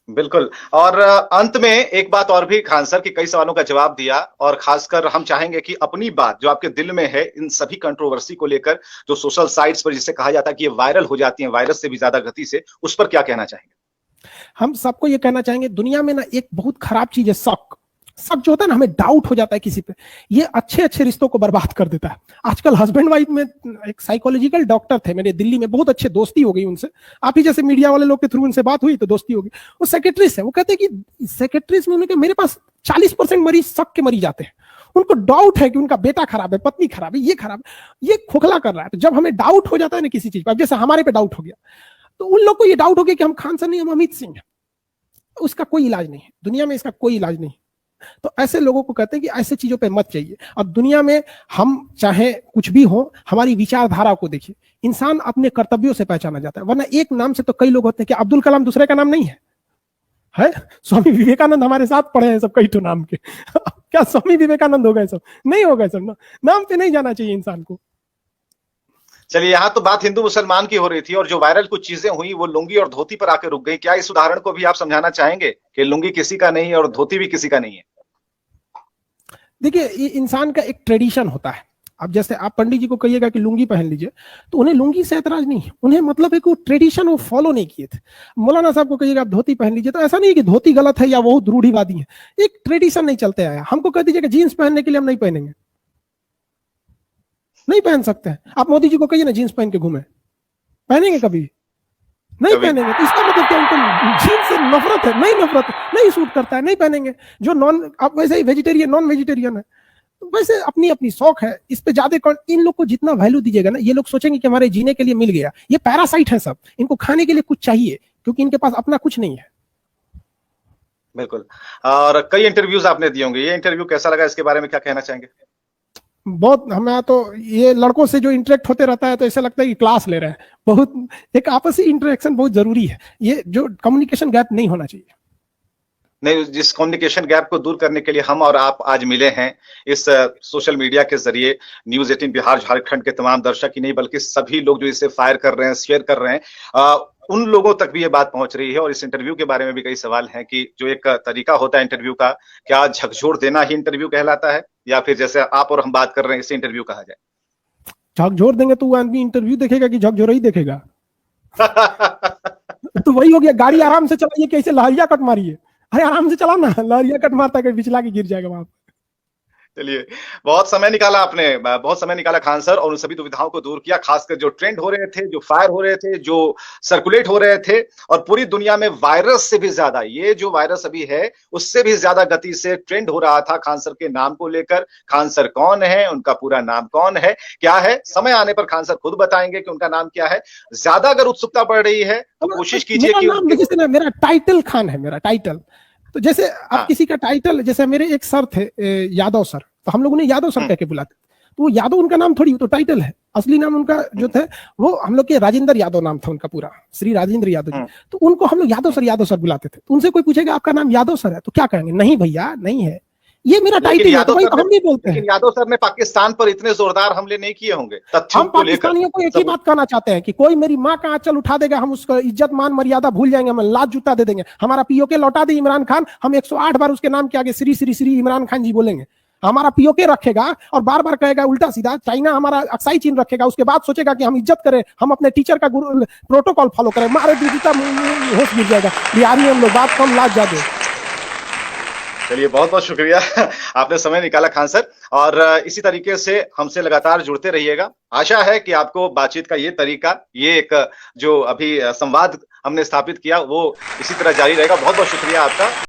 बिल्कुल। और अंत में एक बात और भी, खान सर के कई सवालों का जवाब दिया, और खासकर हम चाहेंगे कि अपनी बात जो आपके दिल में है इन सभी कंट्रोवर्सी को लेकर, जो सोशल साइट्स पर जिसे कहा जाता है कि ये वायरल हो जाती है वायरस से भी ज्यादा गति से, उस पर क्या कहना चाहेंगे? हम सबको ये कहना चाहेंगे, दुनिया में ना एक बहुत खराब चीज है, शक। शक जो होता है ना, हमें डाउट हो जाता है किसी पे, ये अच्छे अच्छे रिश्तों को बर्बाद कर देता है। आजकल हस्बैंड वाइफ में, एक साइकोलॉजिकल डॉक्टर थे मेरे दिल्ली में, बहुत अच्छे दोस्ती हो गई उनसे। आप ही जैसे मीडिया वाले लोग के थ्रू उनसे बात हुई तो दोस्ती हो गई। वो सेक्रेटरीज है, वो कहते हैं कि सेक्रेटरीज में उन्होंने, मेरे पास 40% मरीज शक के मरीज आते हैं। उनको डाउट है कि उनका बेटा खराब है, पत्नी खराब है, ये खराब है, ये खोखला कर रहा है। तो जब हमें डाउट हो जाता है ना किसी चीज पर, जैसे हमारे पे डाउट हो गया, तो उन लोग को ये डाउट हो गया कि हम खान सर नहीं, हम अमित सिंह हैं। उसका कोई इलाज नहीं है दुनिया में, इसका कोई इलाज नहीं। तो ऐसे लोगों को कहते हैं कि ऐसे चीजों पे मत चाहिए। अब दुनिया में हम चाहे कुछ भी हो, हमारी विचारधारा को देखिए। इंसान अपने कर्तव्यों से पहचाना जाता है, वरना एक नाम से तो कई लोग होते हैं। कि अब्दुल कलाम दूसरे का नाम नहीं है? है स्वामी विवेकानंद हमारे साथ पढ़े हैं सब, कई तो नाम के। क्या स्वामी विवेकानंद हो गए सब? नहीं हो गए सब ना। नाम पे नहीं जाना चाहिए इंसान को। चलिए, यहाँ तो बात हिंदू मुसलमान की हो रही थी, और जो वायरल कुछ चीजें हुई वो लुंगी और धोती पर आकर रुक गई। क्या इस उदाहरण को भी आप समझाना चाहेंगे कि लुंगी किसी का नहीं है और धोती भी किसी का नहीं है? देखिए, ये इंसान का एक ट्रेडिशन होता है। अब जैसे आप पंडित जी को कहिएगा कि लुंगी पहन लीजिए, तो उन्हें लुंगी से ऐतराज नहीं है, उन्हें मतलब है कि वो ट्रेडिशन वो फॉलो नहीं किए थे। मौलाना साहब को कहिएगा आप धोती पहन लीजिए, तो ऐसा नहीं है कि धोती गलत है या वो रूढ़िवादी है, एक ट्रेडिशन नहीं चलते आया। हमको कह दीजिएगा जीन्स पहनने के लिए, हम नहीं पहनेंगे, नहीं पहन सकते हैं। आप मोदी जी को कहिए ना जीन्स पहन के घूमे, पहनेंगे कभी? नहीं पहनेंगे। तो इसका मतलब क्या, उनको जीन्स से नफरत है? नहीं, नफरत है, नहीं सूट करता है, नहीं पहनेंगे। जो नॉन, आप वैसे ही वेजिटेरियन, नॉन वेजिटेरियन है, वैसे अपनी अपनी शौक है, इस पे ज्यादा इन लोग को जितना वैल्यू दीजिएगा ना, ये लोग सोचेंगे कि हमारे जीने के लिए मिल गया। ये पैरासाइट है सब, इनको खाने के लिए कुछ चाहिए, क्योंकि इनके पास अपना कुछ नहीं है। बिल्कुल। और कई इंटरव्यूज आपने दिए होंगे, ये इंटरव्यू कैसा लगा, इसके बारे में क्या कहना चाहेंगे? बहुत, हमें तो ये लड़कों से जो इंटरेक्ट होते रहता है तो ऐसा लगता है कि क्लास ले रहे हैं। बहुत एक आपसी इंटरेक्शन बहुत जरूरी है, ये जो कम्युनिकेशन गैप नहीं होना चाहिए। नहीं, जिस कम्युनिकेशन गैप को दूर करने के लिए हम और आप आज मिले हैं इस सोशल मीडिया के जरिए, न्यूज 18 बिहार झारखंड के तमाम दर्शक ही नहीं बल्कि सभी लोग जो इसे फायर कर रहे हैं, शेयर कर रहे हैं, उन लोगों तक भी ये बात पहुंच रही है। और इस इंटरव्यू के बारे में भी कई सवाल हैं कि जो एक तरीका होता है इंटरव्यू का, क्या झकझोर देना ही इंटरव्यू कहलाता है, या फिर जैसे आप और हम बात कर रहे हैं इसे इंटरव्यू कहा जाए? झकझोर देंगे तो वो आदमी इंटरव्यू देखेगा कि झकझोर ही देखेगा? तो वही हो गया, गाड़ी आराम से चलाइए, कैसे लहरिया कट मारिए। अरे आराम से चला ना, लहरिया कट मारता है, बिचला के गिर जाएगा वहां। चलिए, बहुत समय निकाला आपने, बहुत समय निकाला खान सर, और उन सभी दुविधाओं को दूर किया, खासकर जो ट्रेंड हो रहे थे, जो फायर हो रहे थे, जो सर्कुलेट हो रहे थे, और पूरी दुनिया में वायरस से भी ज्यादा, ये जो वायरस अभी है, उससे भी ज्यादा गति से ट्रेंड हो रहा था खान सर के नाम को लेकर। खान सर कौन है, उनका पूरा नाम कौन है, क्या है, समय आने पर खान सर खुद बताएंगे कि उनका नाम क्या है। ज्यादा अगर उत्सुकता बढ़ रही है तो कोशिश कीजिए मेरा कि नाम जैसे ना, मेरा टाइटल खान है, मेरा टाइटल। तो जैसे अब हाँ, किसी का टाइटल, जैसे मेरे एक सर थे यादव सर, तो हम लोग उन्हें यादव सर कह के बुलाते, तो वो यादव उनका नाम थोड़ी, तो टाइटल है। असली नाम उनका जो थे वो हम लोग के राजेंद्र यादव नाम था उनका पूरा, श्री राजेंद्र यादव जी। तो उनको हम लोग यादव सर बुलाते थे। तो उनसे कोई पूछेगा आपका नाम यादव सर है, तो क्या कहेंगे, नहीं भैया नहीं है, ये मेरा टाइटल है, तो भाई हम नहीं बोलते हैं। लेकिन यादव सर ने पाकिस्तान पर इतने जोरदार हमले नहीं किए होंगे तथ्यों हम को लेकर। पाकिस्तानियों को एक ही बात कहना चाहते हैं कि कोई मेरी माँ का आंचल उठा देगा, हम उसका इज्जत मान मर्यादा भूल जाएंगे, हम लात जूता दे देंगे। हमारा पीओके लौटा दे इमरान खान, हम 108 बार उसके नाम के आगे श्री श्री श्री इमरान खान जी बोलेंगे। हमारा पीओके रखेगा और बार बार कहेगा उल्टा सीधा, चाइना हमारा अक्साई चीन रखेगा, उसके बाद सोचेगा कि हम इज्जत करें, हम अपने टीचर का प्रोटोकॉल फॉलो करें, मारे जूता होश गिर जाएगा। बिहारी हम लोग, बात कम लात ज्यादा। चलिए, बहुत बहुत शुक्रिया, आपने समय निकाला खान सर, और इसी तरीके से हमसे लगातार जुड़ते रहिएगा। आशा है कि आपको बातचीत का ये तरीका, ये एक जो अभी संवाद हमने स्थापित किया, वो इसी तरह जारी रहेगा। बहुत बहुत शुक्रिया आपका।